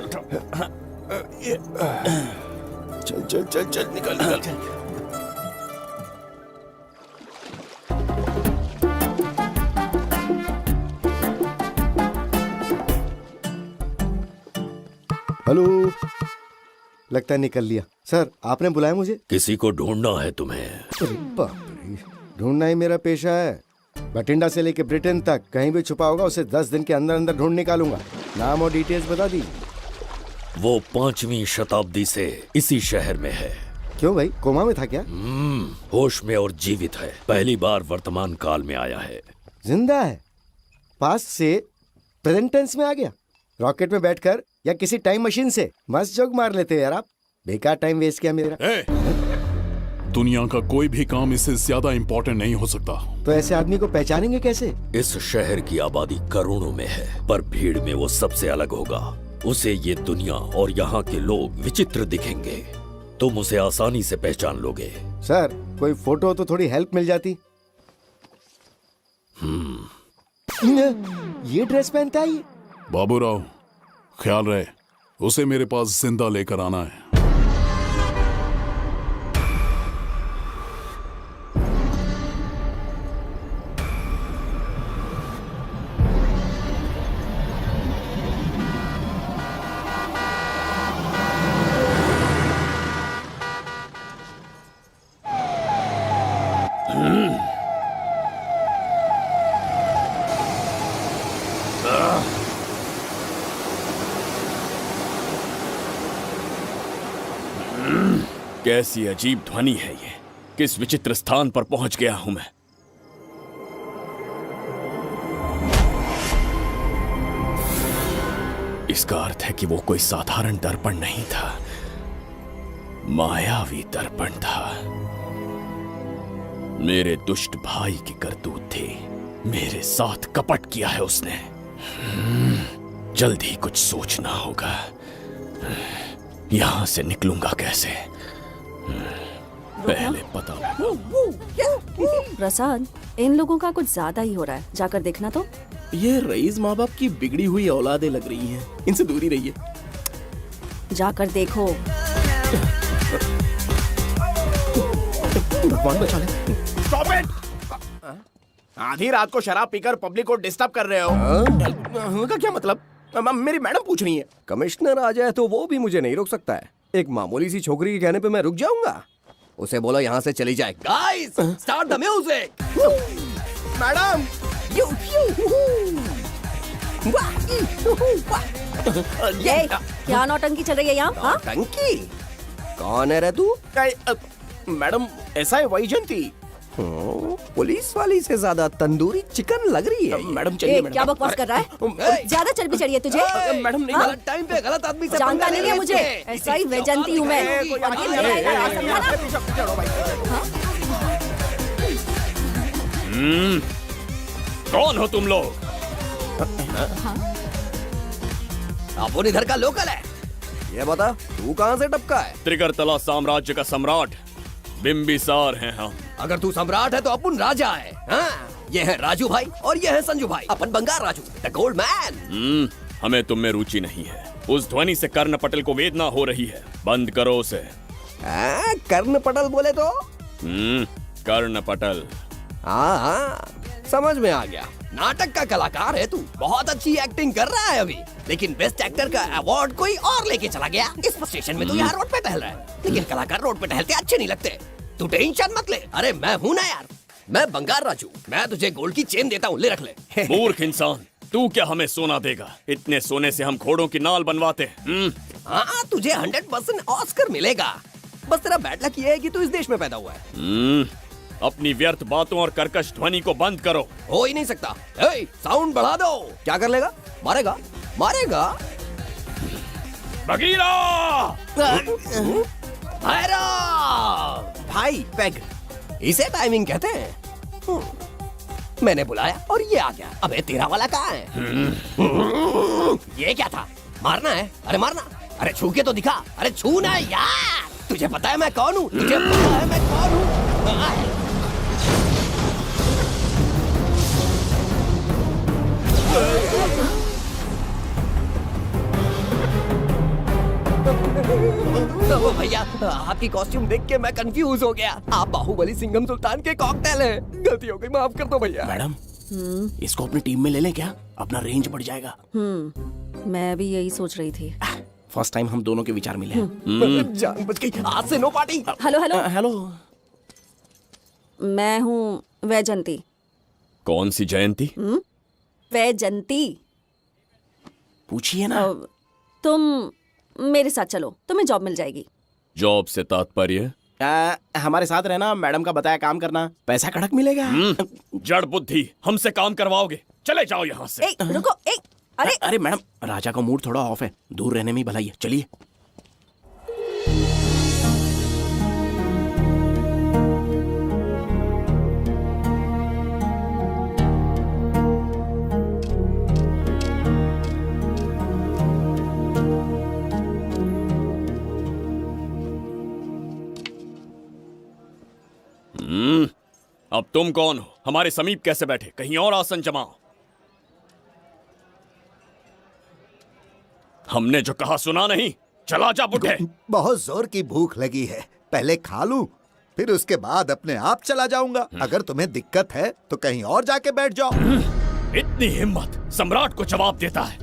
चल चल चल, निकाल निकाल। हेलो, लगता है निकल लिया। सर, आपने बुलाया मुझे? किसी को ढूंढना है तुम्हें। अरे बाप रे, ढूंढना ही मेरा पेशा है। बठिंडा से लेके ब्रिटेन तक कहीं भी छुपा होगा उसे 10 दिन के अंदर अंदर ढूंढ निकालूंगा। नाम और डिटेल्स बता दी। वो 5वीं शताब्दी से इसी शहर में है। क्यों भाई, कोमा में था क्या? होश में और जीवित है। पहली बार वर्तमान काल में आया है। जिंदा है? पास्ट से प्रेजेंट टेंस में आ गया? रॉकेट में बैठकर या किसी टाइम मशीन से? मस्त जोक मार लेते हो यार आप। बेकार टाइम वेस्ट किया मेरा। दुनिया का कोई भी काम इससे ज्यादा इम्पोर्टेंट नहीं हो सकता। तो ऐसे आदमी को पहचानेंगे कैसे? इस शहर की आबादी करोड़ों में है, पर भीड़ में वो सबसे अलग होगा। उसे ये दुनिया और यहाँ के लोग विचित्र दिखेंगे। तुम उसे आसानी से पहचान लोगे। सर, कोई फोटो हो तो थोड़ी हेल्प मिल जाती। ये ड्रेस पहनता है ये? बाबूराव, ख्याल रहे, उसे मेरे पास जिंदा लेकर आना है। कैसी अजीब ध्वनि है ये। किस विचित्र स्थान पर पहुंच गया हूं मैं। इसका अर्थ है कि वो कोई साधारण दर्पण नहीं था, मायावी दर्पण था। मेरे दुष्ट भाई की करतूत थी। मेरे साथ कपट किया है उसने। जल्द ही कुछ सोचना होगा। यहां से निकलूंगा कैसे, पहले पता लगा। प्रसाद, इन लोगों का कुछ ज्यादा ही हो रहा है। जाकर देखना तो। ये रईस माँ बाप की बिगड़ी हुई औलादें लग रही हैं। इनसे दूरी रहिए। जाकर देखो। भगवान बचा ले। Stop it! आधी रात को शराब पीकर पब्लिक को डिस्टर्ब कर रहे हो। का क्या मतलब? मेरी मैडम पूछ रही है। कमिश्नर आ जाए तो वो भी मुझे नहीं रोक सकता है। एक मामूली सी छोकरी के कहने पे मैं रुक जाऊंगा? उसे बोलो यहाँ से चली जाए। Guys, start the music. Madam, ये क्या नौटंकी चल रही है यहाँ? हाँ? टंकी? कौन है रे तू? मैडम, ऐसा है वैजंती। पुलिस वाली से ज्यादा तंदूरी चिकन लग रही है। मैडम चलिए। क्या बकवास कर रहा है? ज्यादा चर्बी चढ़ी है तुझे? मैडम नहीं, हाँ? गलत टाइम पे गलत आदमी से जानता नहीं है मुझे, ऐसा ही वैजंती हूँ मैं। कौन हो तुम लोग? अपन इधर का लोकल है। ये बता, तू कहाँ से टपका है? त्रिगर्तला साम्राज्य का सम्राट बिंबिसार हैं हम। अगर तू सम्राट है तो अपन राजा है। हाँ? ये है राजू भाई और ये है संजू भाई, अपन बंगार राजू, द गोल्ड मैन। हमें तुम में रुचि नहीं है। उस ध्वनि से कर्ण पटल को वेदना हो रही है, बंद करो उसे। कर्ण पटल बोले तो? कर्ण पटल। हाँ, समझ में आ गया। नाटक का कलाकार है तू, बहुत अच्छी एक्टिंग कर रहा है अभी, लेकिन बेस्ट एक्टर का अवार्ड कोई और लेके चला गया। इस स्टेशन में तू यहाँ रोड पे टहल रहा है, लेकिन कलाकार रोड पे टहलते अच्छे नहीं लगते। तू टेंशन मत ले। अरे मैं हूँ ना यार, मैं बंगार राजू, मैं तुझे गोल्ड की चेन देता हूँ, ले रख ले। मूर्ख इंसान, तू क्या हमें सोना देगा? इतने सोने से हम घोड़ों की नाल बनवाते हैं। हाँ, तुझे 100% ऑस्कर मिलेगा। बस तेरा बैड लक ये है कि तू इस देश में पैदा हुआ है। अपनी व्यर्थ बातों और कर्कश ध्वनि को बंद करो। हो ही नहीं सकता। साउंड बढ़ा दो। क्या कर लेगा? मारेगा? मारेगा? बगीरा! भाई पैग, इसे टाइमिंग कहते हैं। मैंने बुलाया और ये आ गया। अबे तेरा वाला कहाँ है? ये क्या था? मारना है? अरे मारना। अरे छू के तो दिखा। अरे छू ना यार। तुझे पता है मैं कौन हूँ? तुझे पता है मैं कौन हूँ? भैया, आपकी कॉस्ट्यूम देख के मैं कंफ्यूज हो गया। आप बाहुबली सिंघम सुल्तान के कॉकटेल हैं। गलती हो गई, माफ कर दो भैया। मैडम, इसको अपनी टीम में ले लें क्या? अपना रेंज बढ़ जाएगा। मैं भी यही सोच रही थी। फर्स्ट टाइम हम दोनों के विचार मिले। जान बच गई। आज से no party. Hello hello hello, मैं हूँ वैजंती। कौन सी जयंती? वैजंती। पूछिए ना। तुम मेरे साथ चलो, तुम्हें जॉब मिल जाएगी। जॉब से तात्पर्य? हमारे साथ रहना, मैडम का बताया काम करना, पैसा कड़क मिलेगा। जड़ बुद्धि, हमसे काम करवाओगे? चले जाओ यहाँ से। रुको। अरे मैडम, राजा का मूड थोड़ा ऑफ है, दूर रहने में ही भलाई है। चलिए। अब तुम कौन हो? हमारे समीप कैसे बैठे? कहीं और आसन जमाओ। हमने जो कहा सुना नहीं? चला जा बुढ़े। बहुत जोर की भूख लगी है, पहले खा लूं, फिर उसके बाद अपने आप चला जाऊंगा। अगर तुम्हें दिक्कत है तो कहीं और जाके बैठ जाओ। इतनी हिम्मत, सम्राट को जवाब देता है।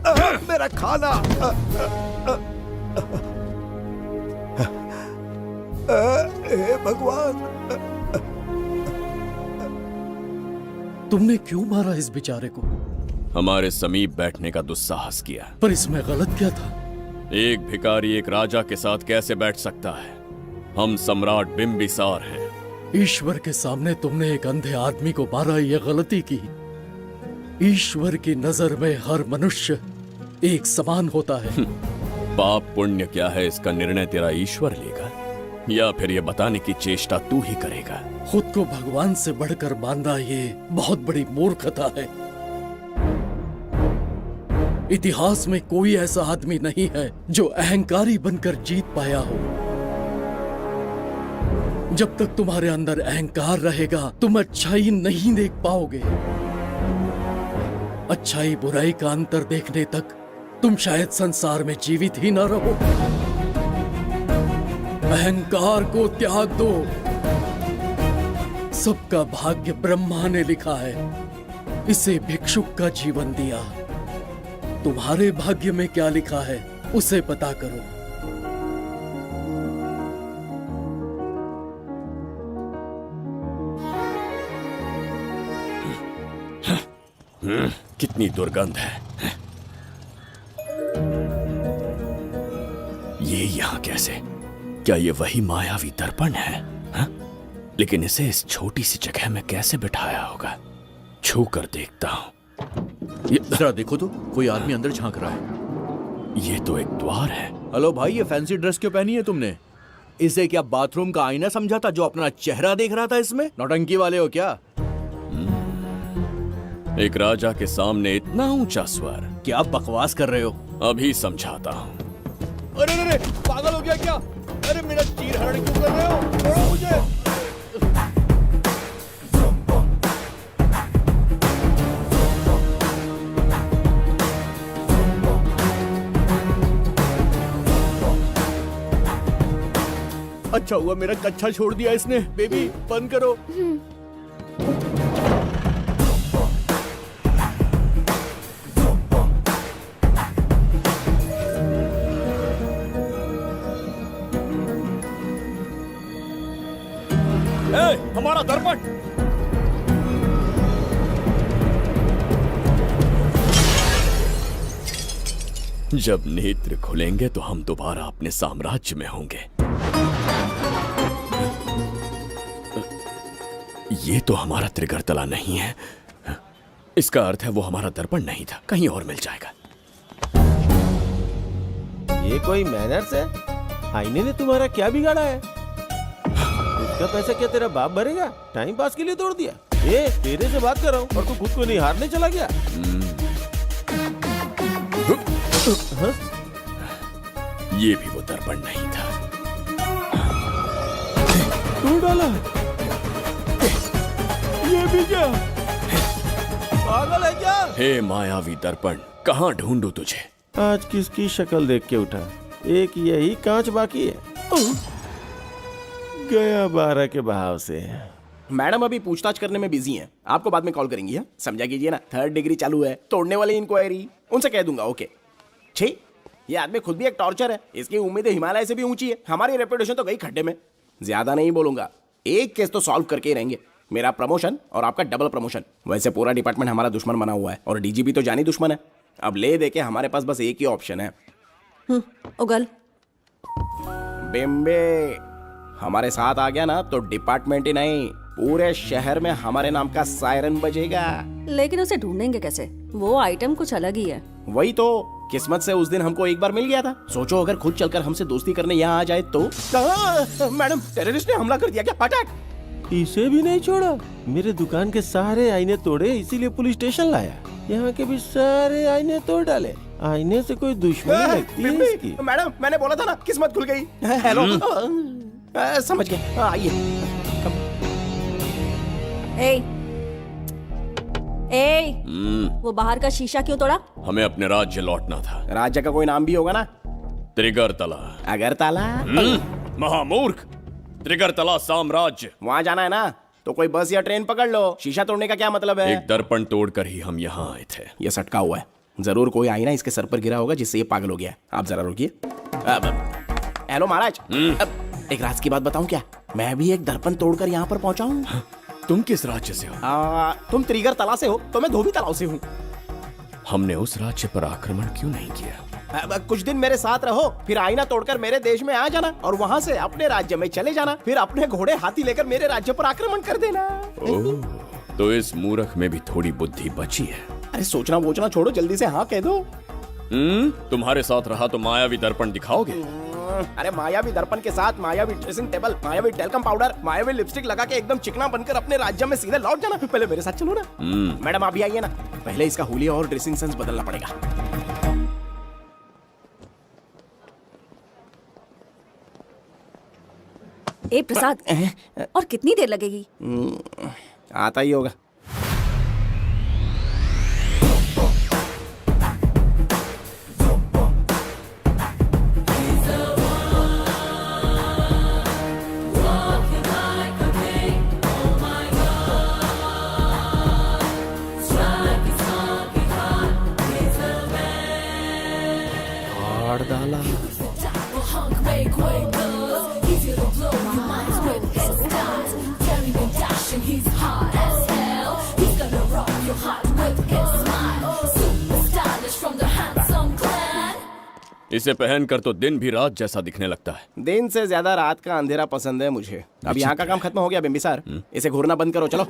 मेरा खाना। हे भगवान, तुमने क्यों मारा इस बेचारे को? हमारे समीप बैठने का दुस्साहस किया। पर इसमें गलत क्या था? एक भिखारी एक राजा के साथ कैसे बैठ सकता है? हम सम्राट बिंबिसार हैं। ईश्वर के सामने तुमने एक अंधे आदमी को मारा, ये गलती की। ईश्वर की नजर में हर मनुष्य एक समान होता है। पाप पुण्य क्या है, इसका निर्णय तेरा ईश्वर लेगा या फिर ये बताने की चेष्टा तू ही करेगा? खुद को भगवान से बढ़कर मानना ये बहुत बड़ी मूर्खता है। इतिहास में कोई ऐसा आदमी नहीं है जो अहंकारी बनकर जीत पाया हो। जब तक तुम्हारे अंदर अहंकार रहेगा तुम अच्छाई नहीं देख पाओगे। अच्छाई बुराई का अंतर देखने तक तुम शायद संसार में जीवित ही न रहो। अहंकार को त्याग दो, सबका भाग्य ब्रह्मा ने लिखा है। इसे भिक्षुक का जीवन दिया। तुम्हारे भाग्य में क्या लिखा है उसे पता करो। कितनी दुर्गंध है। ये यहाँ कैसे? क्या ये वही मायावी दर्पण है? हा? लेकिन इसे इस छोटी सी जगह में कैसे बिठाया होगा? छू कर देखता हूँ। जरा देखो तो, कोई आदमी अंदर झांक रहा है। ये तो एक द्वार है। हेलो भाई, ये फैंसी ड्रेस क्यों पहनी है तुमने? इसे क्या बाथरूम का आईना समझा था जो अपना चेहरा देख रहा था इसमें? नौटंकी वाले हो क्या? एक राजा के सामने इतना ऊंचा स्वर। क्या बकवास कर रहे हो? अभी समझाता हूँ। अरे अरे, पागल हो गया क्या? अरे मेरा चीर हरण क्यों कर रहे हो? छोड़ो मुझे। अच्छा हुआ मेरा कच्छा छोड़ दिया इसने। बेबी बंद करो। हमारा दर्पण। जब नेत्र खुलेंगे तो हम दोबारा अपने साम्राज्य में होंगे। ये तो हमारा त्रिगर्तला नहीं है। इसका अर्थ है वो हमारा दर्पण नहीं था, कहीं और मिल जाएगा। ये कोई मैनर्स है? आईने ने तुम्हारा क्या बिगाड़ा है? उसका पैसा क्या तेरा बाप भरेगा? टाइम पास के लिए तोड़ दिया। ये तेरे से बात कर रहा हूँ और तू खुद को नहीं हारने चला गया। हाँ? ये भी वो दर्पण नहीं था। तू डाला? ये भी क्या? पागल है क्या? हे मायावी दर्पण, कहाँ ढूंढूं तुझे? आज किसकी शक्ल देख के उठा? एक यही कांच बाकी है। गया 12 के बहाव से। मैडम अभी पूछताछ करने में बिजी हैं। आपको बाद में कॉल करेंगी। है समझा कीजिए ना, 3rd डिग्री चालू है। तोड़ने वाली इंक्वायरी उनसे कह दूंगा। ओके। छी, ये आदमी खुद भी एक टॉर्चर है। इसकी उम्मीदें हिमालय से भी ऊंची है। हमारी रेपुटेशन तो गई खड्डे में। ज्यादा नहीं बोलूंगा, एक केस तो सॉल्व करके ही रहेंगे। मेरा प्रमोशन और आपका डबल प्रमोशन। वैसे पूरा डिपार्टमेंट हमारा दुश्मन बना हुआ है और डीजीपी तो जानी दुश्मन है। अब ले दे के हमारे पास बस एक ही ऑप्शन है। उगल बिम्बे हमारे साथ आ गया ना तो डिपार्टमेंट ही नहीं, पूरे शहर में हमारे नाम का सायरन बजेगा। लेकिन उसे ढूंढेंगे कैसे? वो आइटम कुछ अलग ही है। वही तो, किस्मत से उस दिन हमको एक बार मिल गया था। सोचो अगर खुद चलकर हमसे दोस्ती करने यहाँ आ जाए तो। मैडम, टेररिस्ट ने हमला कर दिया क्या? अटैक! इसे भी नहीं छोड़ा। मेरे दुकान के सारे आईने तोड़े, इसीलिए पुलिस स्टेशन लाया। यहाँ के भी सारे आईने तोड़ डाले। आईने से कोई दुश्मनी लगती है इसकी? मैडम, मैंने बोला था ना, किस्मत खुल गई। हेलो, समझ गए। आइए। वो बाहर का शीशा क्यों तोड़ा? हमें अपने राज्य लौटना था। राज्य का कोई नाम भी होगा ना? त्रिगर्तला। अगरतला? महामूर्ख, त्रिगर्तला साम्राज्य। वहाँ जाना है ना तो कोई बस या ट्रेन पकड़ लो। शीशा तोड़ने का क्या मतलब है? एक दर्पण तोड़कर ही हम यहाँ आए थे। ये सटका हुआ है, जरूर कोई आईना इसके सर पर गिरा होगा जिससे ये पागल हो गया। आप जरा रुकिए। हेलो महाराज, एक राज की बात बताऊं क्या? मैं भी एक दर्पण तोड़कर यहाँ पर पहुंचा हूँ। तुम किस राज्य से हो? तुम त्रिगर्तला से हो तो मैं धोबी तालाब से हूँ। हमने उस राज्य पर आक्रमण क्यों नहीं किया? कुछ दिन मेरे साथ रहो, फिर आईना तोड़कर मेरे देश में आ जाना और वहाँ से अपने राज्य में चले जाना। फिर अपने घोड़े हाथी लेकर मेरे राज्य पर आक्रमण कर देना। ओह, तो इस मूर्ख में भी थोड़ी बुद्धि बची है। अरे सोचना वोचना छोड़ो, जल्दी से हाँ कह दो। तुम्हारे साथ रहा तो मायावी दर्पण दिखाओगे? अरे मायावी दर्पण के साथ मायावी ड्रेसिंग टेबल, मायावी टेल्कम पाउडर, मायावी लिपस्टिक लगा के एकदम चिकना बनकर अपने राज्य में सीधे लौट जाना। पहले मेरे साथ चलो ना। मैडम आप भी आइए ना, पहले इसका हुलिया और ड्रेसिंग सेंस बदलना पड़ेगा। ए प्रसाद, और कितनी देर लगेगी? आता ही होगा। फाड़ डाला। इसे पहनकर तो दिन भी रात जैसा दिखने लगता है। दिन से ज्यादा रात का अंधेरा पसंद है मुझे। अब यहाँ का काम खत्म हो गया बिम्बिसार, इसे घूरना बंद करो, चलो।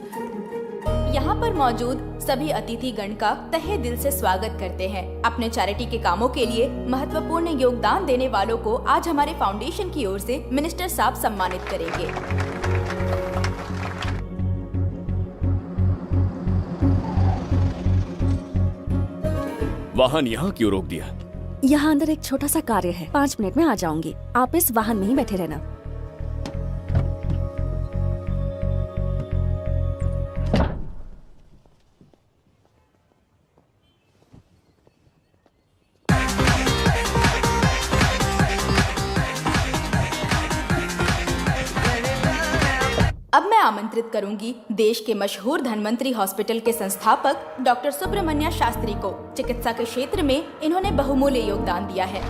यहाँ पर मौजूद सभी अतिथिगण का तहे दिल से स्वागत करते हैं। अपने चैरिटी के कामों के लिए महत्वपूर्ण योगदान देने वालों को आज हमारे फाउंडेशन की ओर से मिनिस्टर साहब सम्मानित करेंगे। वाहन यहाँ क्यों रोक दिया? यहाँ अंदर एक छोटा सा कार्य है, 5 मिनट में आ जाऊंगी। आप इस वाहन में ही बैठे रहना। अब मैं आमंत्रित करूंगी देश के मशहूर धन्वंतरी हॉस्पिटल के संस्थापक डॉक्टर सुब्रमण्य शास्त्री को। चिकित्सा के क्षेत्र में इन्होंने बहुमूल्य योगदान दिया है।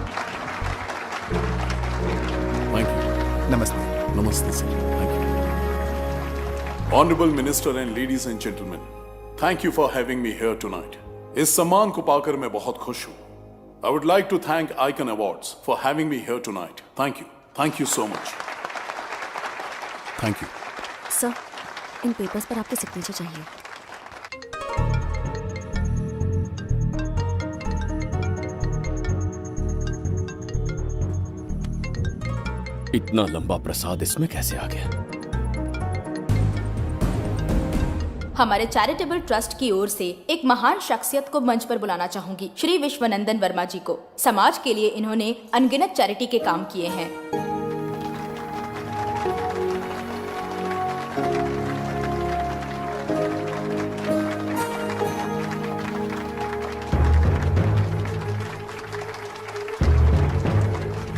नमस्ते। नमस्ते sir. Thank you. Honourable minister and ladies and gentleman, thank you for having me here tonight. इस सम्मान को पाकर मैं बहुत खुश हूँ। I would like to thank Icon Awards for having me here tonight. Thank you so much. Thank you. Sir, इन papers पर आपके सिग्नेचर चाहिए। इतना लंबा प्रसाद इसमें कैसे आ गया? हमारे चैरिटेबल ट्रस्ट की ओर से एक महान शख्सियत को मंच पर बुलाना चाहूंगी, श्री विश्वनंदन वर्मा जी को। समाज के लिए इन्होंने अनगिनत चैरिटी के काम किए हैं।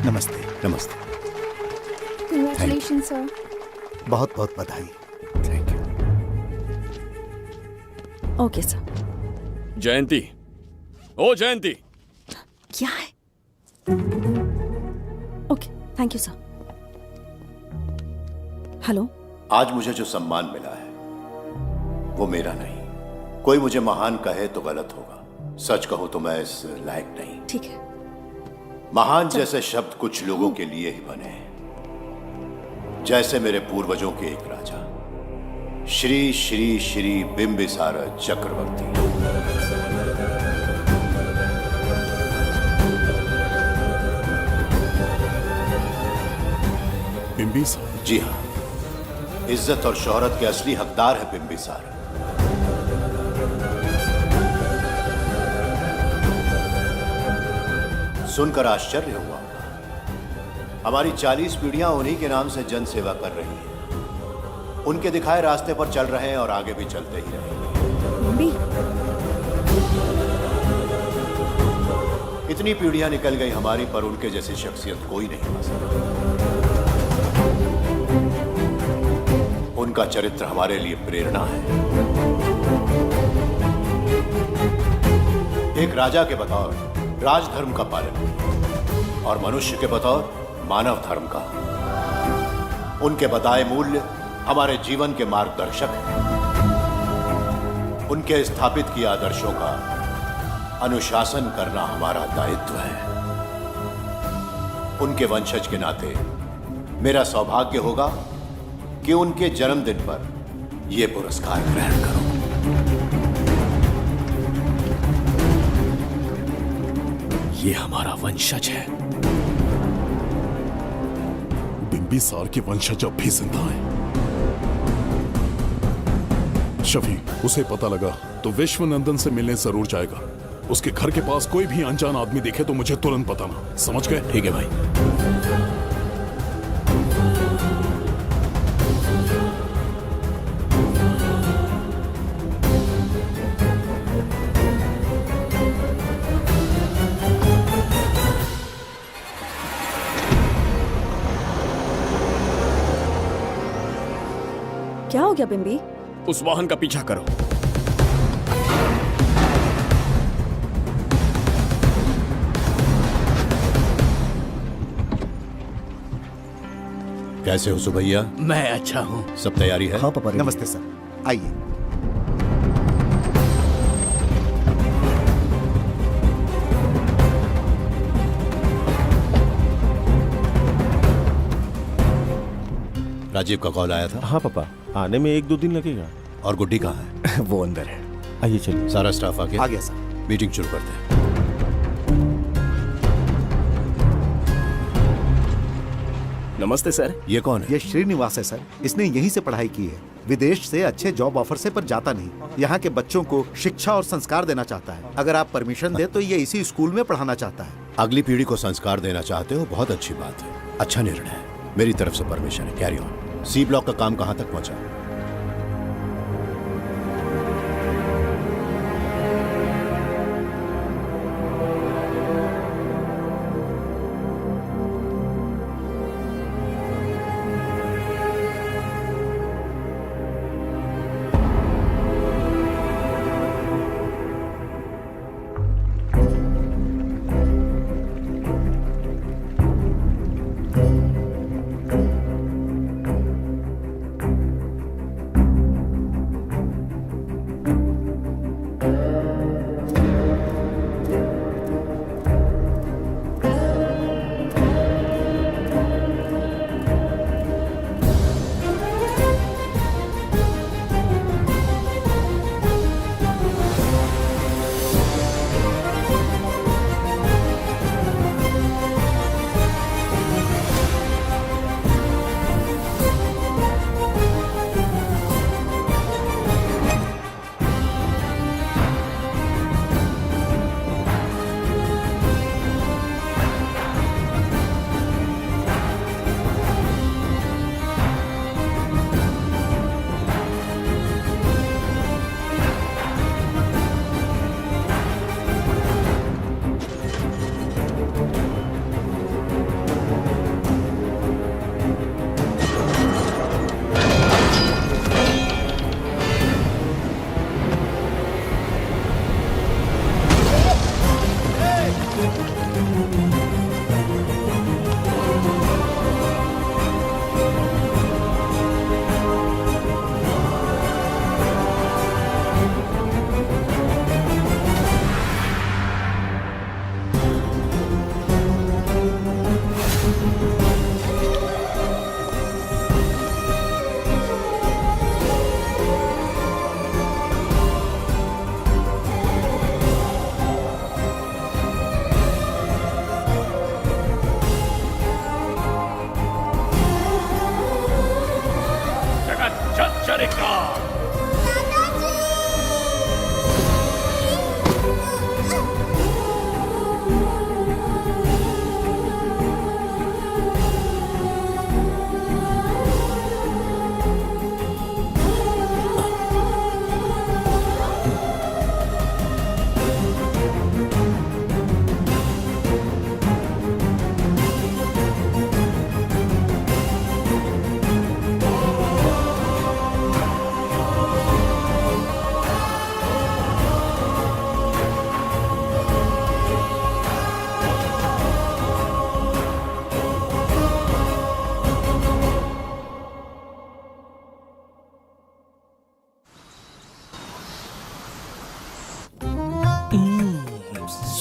नमस्ते। नमस्ते। Congratulation sir. बहुत बहुत बधाई। Thank you. Okay sir. Jayanti, ओ जयंती। क्या है? Okay, thank you sir. Hello. आज मुझे जो सम्मान मिला है वो मेरा नहीं। कोई मुझे महान कहे तो गलत होगा, सच कहूं तो मैं इस लायक नहीं। ठीक है। महान जैसे शब्द कुछ लोगों के लिए ही बने हैं, जैसे मेरे पूर्वजों के एक राजा श्री श्री श्री बिंबिसार चक्रवर्ती। बिंबिसार? जी हाँ, इज्जत और शोहरत के असली हकदार है बिंबिसार। सुनकर आश्चर्य हुआ। हमारी 40 पीढ़ियां उन्हीं के नाम से जन सेवा कर रही हैं। उनके दिखाए रास्ते पर चल रहे हैं और आगे भी चलते ही रहेंगे। इतनी पीढ़ियां निकल गई हमारी, पर उनके जैसी शख्सियत कोई नहीं पा सका। उनका चरित्र हमारे लिए प्रेरणा है। एक राजा के बतौर राजधर्म का पालन और मनुष्य के बतौर मानव धर्म का। उनके बताए मूल्य हमारे जीवन के मार्गदर्शक हैं। उनके स्थापित किए आदर्शों का अनुशासन करना हमारा दायित्व है। उनके वंशज के नाते मेरा सौभाग्य होगा कि उनके जन्मदिन पर यह पुरस्कार ग्रहण करूं। ये हमारा वंशज है। बिंबिसार के वंशज अब भी जिंदा हैं। शफी, उसे पता लगा तो विश्वनंदन से मिलने जरूर जाएगा। उसके घर के पास कोई भी अनजान आदमी दिखे तो मुझे तुरंत बताना, समझ गए? ठीक है भाई। क्या हो गया बिंबी? उस वाहन का पीछा करो। कैसे हो सुभैया? मैं अच्छा हूँ। सब तैयारी है? हाँ पापा। नमस्ते सर, आइए। राजीव का कॉल आया था? हाँ पापा, आने में 1-2 दिन लगेगा। और गुड्डी कहाँ है? वो अंदर है। आइए चलिए। सारा स्टाफ आ गया? आ गया सर। मीटिंग शुरू करते हैं। नमस्ते सर। ये कौन है? ये श्रीनिवास है सर। इसने यहीं से पढ़ाई की है। विदेश से अच्छे जॉब ऑफर से पर जाता नहीं। यहाँ के बच्चों को शिक्षा और संस्कार देना चाहता है। अगर आप परमिशन दे तो ये इसी स्कूल में पढ़ाना चाहता है। अगली पीढ़ी को संस्कार देना चाहते हो, बहुत अच्छी बात है, अच्छा निर्णय है। मेरी तरफ से परमिशन है, कैरी ऑन। सी ब्लॉक का काम कहाँ तक पहुंचा?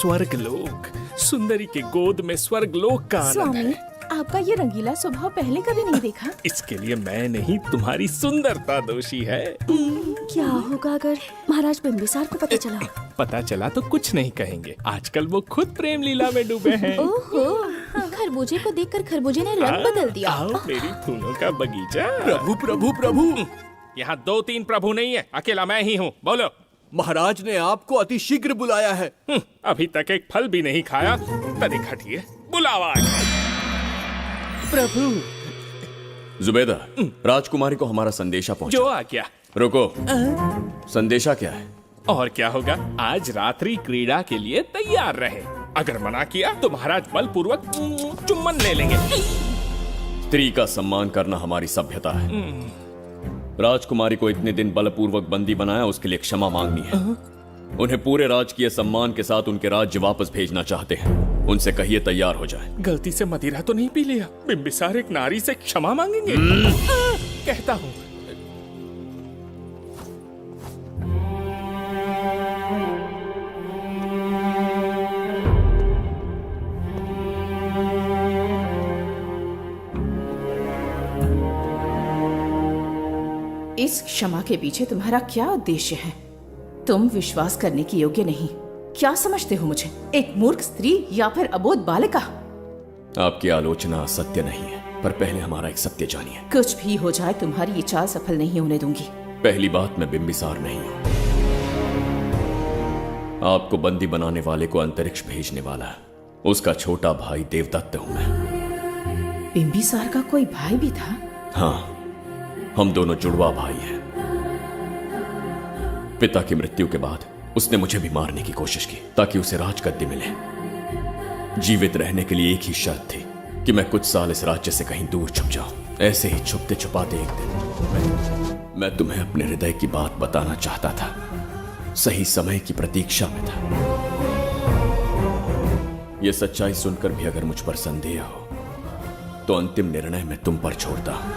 स्वर्गलोक, सुंदरी के गोद में स्वर्गलोक का आनंद स्वामी, है। आपका ये रंगीला स्वभाव पहले कभी नहीं देखा। इसके लिए मैं नहीं, तुम्हारी सुंदरता दोषी है। क्या होगा अगर महाराज बिंबिसार को पता चला? पता चला तो कुछ नहीं कहेंगे, आजकल वो खुद प्रेम लीला में डूबे हैं। ओहो, खरबूजे को देखकर खरबूजे ने रंग बदल दिया। आओ मेरी फूलों का बगीचा। प्रभु प्रभु प्रभु, यहाँ 2-3 प्रभु नहीं है, अकेला मैं ही हूँ। बोलो। महाराज ने आपको अति शीघ्र बुलाया है। अभी तक एक फल भी नहीं खाया, तनिक हटिए, बुलावा। प्रभु। जुबेदा, राजकुमारी को हमारा संदेशा पहुंचा। जो आ गया। रुको, संदेशा क्या है? और क्या होगा, आज रात्रि क्रीड़ा के लिए तैयार रहे। अगर मना किया तो महाराज बलपूर्वक चुम्बन ले लेंगे। स्त्री का सम्मान करना हमारी सभ्यता है। राजकुमारी को इतने दिन बलपूर्वक बंदी बनाया, उसके लिए क्षमा मांगनी है। उन्हें पूरे राजकीय सम्मान के साथ उनके राज्य वापस भेजना चाहते हैं। उनसे कहिए तैयार हो जाए। गलती से मदिरा तो नहीं पी लिया? बिम्बिसार एक नारी से क्षमा मांगेंगे? कहता हूँ। इस क्षमा के पीछे तुम्हारा क्या उद्देश्य है? तुम विश्वास करने की योग्य नहीं। क्या समझते हो मुझे, एक मूर्ख स्त्री या फिर अबोध बालिका? आपकी आलोचना सत्य नहीं है, पर पहले हमारा एक सत्य जानिए। कुछ भी हो जाए तुम्हारी ये चाल सफल नहीं होने दूंगी। पहली बात, मैं बिम्बिसार नहीं हूँ। आपको बंदी बनाने वाले को अंतरिक्ष भेजने वाला है उसका छोटा भाई देवदत्त हूँ मैं। बिम्बिसार का कोई भाई भी था? हाँ, हम दोनों जुड़वा भाई हैं। पिता की मृत्यु के बाद उसने मुझे भी मारने की कोशिश की ताकि उसे राजगद्दी मिले। जीवित रहने के लिए एक ही शर्त थी कि मैं कुछ साल इस राज्य से कहीं दूर छुप जाऊं। ऐसे ही छुपते छुपाते एक दिन मैं तुम्हें अपने हृदय की बात बताना चाहता था। सही समय की प्रतीक्षा में था। यह सच्चाई सुनकर भी अगर मुझ पर संदेह हो तो अंतिम निर्णय मैं तुम पर छोड़ता हूं।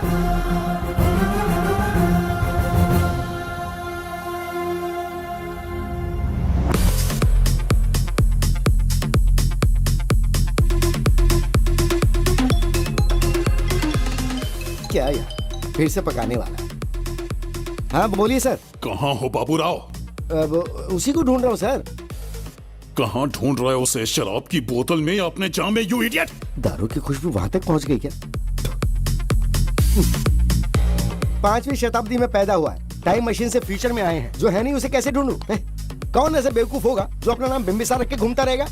क्या यार, फिर से पकाने वाला? हाँ बोलिए सर। कहाँ हो बाबूराव? अब उसी को ढूंढ रहा हूँ सर। कहाँ ढूंढ रहे हो उसे? शराब की बोतल में या अपने जाम में, यू इडियट? दारू की खुशबू वहां तक पहुंच गई क्या? 5वीं शताब्दी में पैदा हुआ है, टाइम मशीन से फ्यूचर में आए हैं। जो है नहीं उसे कैसे ढूंढूं? कौन ऐसा बेवकूफ होगा जो अपना नाम बिम्बिसार रख के घूमता रहेगा?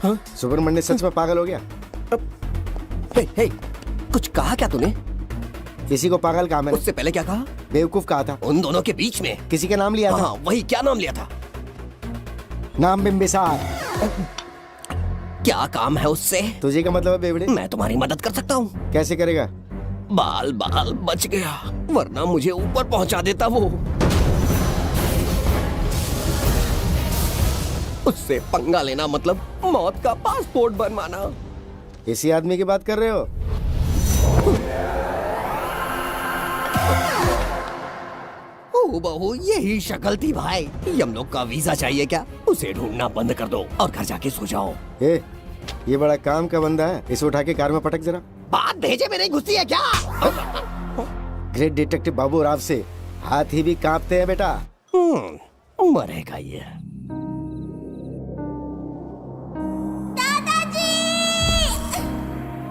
हाँ? सुब्रमण्य सच में पागल हो गया। हे, हे, कुछ कहा क्या तूने? किसी को पागल कहा मैंने। उससे पहले क्या कहा? बेवकूफ कहा था। उन दोनों के बीच में किसी का नाम लिया था। हाँ, वही, क्या नाम लिया था? नाम बिम्बिसार। क्या काम है उससे? तुझे क्या मतलब है बेवड़े? मैं तुम्हारी मदद कर सकता हूँ। कैसे करेगा? बाल बाल बच गया, वरना मुझे ऊपर पहुंचा देता वो। उससे पंगा लेना मतलब मौत का पासपोर्ट बनवाना। इसी आदमी की बात कर रहे हो? बहू यही शक्ल थी भाई। यमलोक का वीजा चाहिए क्या? उसे ढूंढना बंद कर दो और घर जाके सो जाओ। ये बड़ा काम का बंदा है, इसे उठा के कार में पटक जरा। बात भेजे में नहीं घुसती है क्या? ग्रेट डिटेक्टिव बाबू राव से हाथी भी कांपते हैं बेटा। मरेगा ये।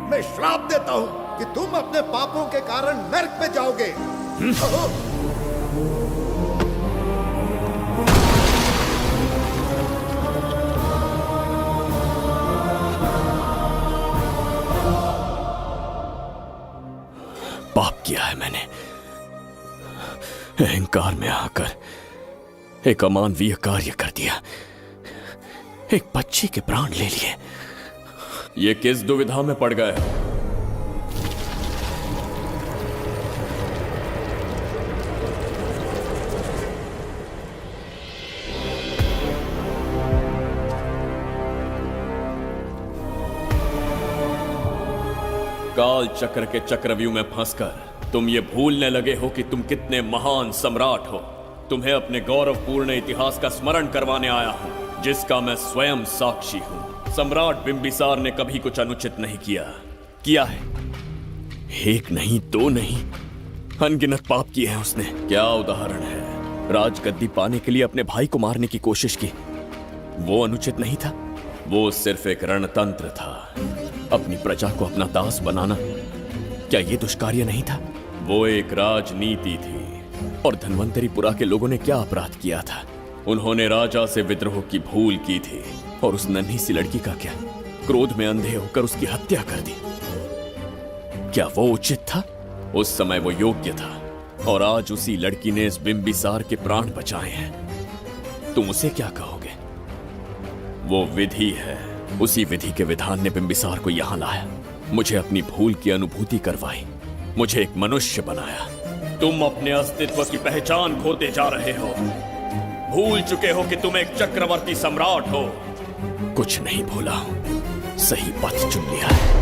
मैं श्राप देता हूँ कि तुम अपने पापों के कारण नर्क में जाओगे। पाप किया है मैंने। अहंकार में आकर एक अमानवीय कार्य कर दिया। एक बच्ची के प्राण ले लिए। ये किस दुविधा में पड़ गए? काल चक्र के चक्रव्यूह में फंसकर तुम ये भूलने लगे हो कि तुम कितने महान सम्राट हो। तुम्हें अपने गौरवपूर्ण इतिहास का स्मरण करवाने आया हूं, जिसका मैं स्वयं साक्षी हूं। सम्राट बिम्बिसार ने कभी कुछ अनुचित नहीं किया है। एक नहीं, दो नहीं, अनगिनत पाप किए हैं उसने। क्या उदाहरण है? राजगद्दी पाने के लिए अपने भाई को मारने की कोशिश की। वो अनुचित नहीं था, वो सिर्फ एक रणतंत्र था। अपनी प्रजा को अपना दास बनाना, क्या ये दुष्कार्य नहीं था? वो एक राजनीति थी। और धन्वंतरीपुरा के लोगों ने क्या अपराध किया था? उन्होंने राजा से विद्रोह की भूल की थी। और उस नन्ही सी लड़की का क्या? क्रोध में अंधे होकर उसकी हत्या कर दी। क्या वो उचित था? उस समय वो योग्य था। और आज उसी लड़की ने इस बिम्बिसार के प्राण बचाए हैं। तुम उसे क्या कहोगे? वो विधि है। उसी विधि के विधान ने बिम्बिसार को यहां लाया, मुझे अपनी भूल की अनुभूति करवाई, मुझे एक मनुष्य बनाया। तुम अपने अस्तित्व की पहचान खोते जा रहे हो। भूल चुके हो कि तुम एक चक्रवर्ती सम्राट हो। कुछ नहीं भूला हूं, सही पथ चुन लिया है।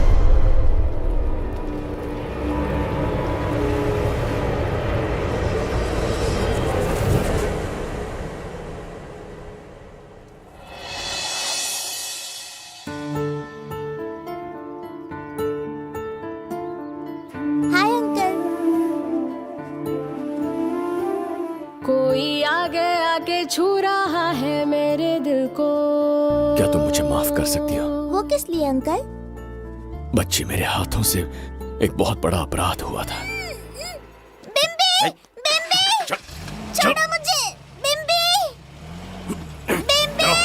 Hi uncle. कोई आगे आके छू रहा है मेरे दिल को। क्या तुम मुझे माफ कर सकती हो? वो किस लिए अंकल? बच्ची, मेरे हाथों से एक बहुत बड़ा अपराध हुआ था। बिम्बी! बिम्बी! छोड़ो मुझे! बिम्बी! बिम्बी!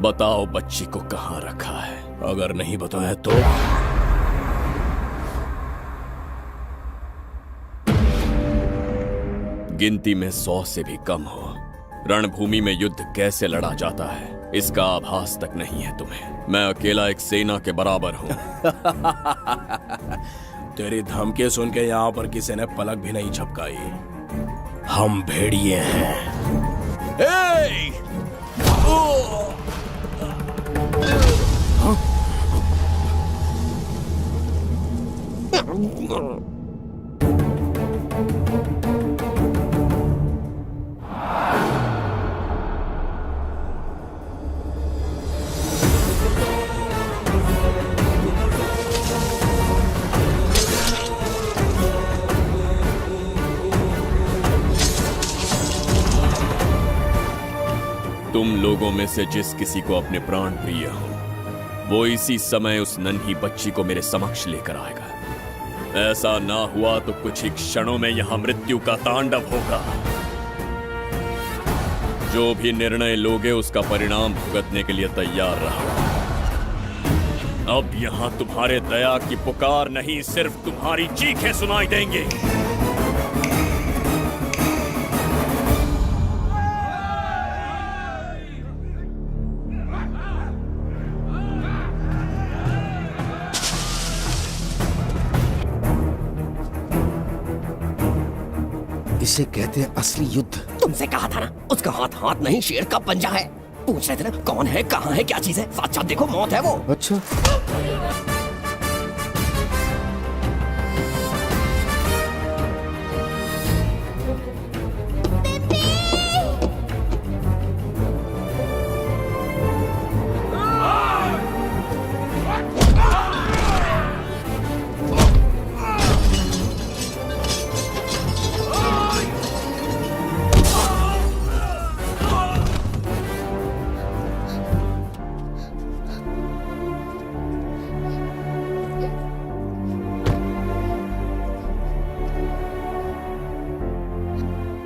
बताओ बच्ची को कहां रखा है। अगर नहीं बताया तो गिनती में 100 से भी कम हो। रणभूमि में युद्ध कैसे लड़ा जाता है इसका आभास तक नहीं है तुम्हें। मैं अकेला एक सेना के बराबर हूं। तेरी धमकी सुन के यहाँ पर किसी ने पलक भी नहीं झपकाई। हम भेड़िए हैं। हे! तुम लोगों में से जिस किसी को अपने प्राण प्रिय हो, वो इसी समय उस नन्ही बच्ची को मेरे समक्ष लेकर आएगा। ऐसा ना हुआ तो कुछ ही क्षणों में यहां मृत्यु का तांडव होगा। जो भी निर्णय लोगे उसका परिणाम भुगतने के लिए तैयार रहो। अब यहां तुम्हारे दया की पुकार नहीं, सिर्फ तुम्हारी चीखें सुनाई देंगी। इसे कहते हैं असली युद्ध। तुमसे कहा था ना, उसका हाथ हाथ नहीं शेर का पंजा है। पूछ रहे थे ना कौन है, कहाँ है, क्या चीज है। साथ साथ देखो, मौत है वो। अच्छा।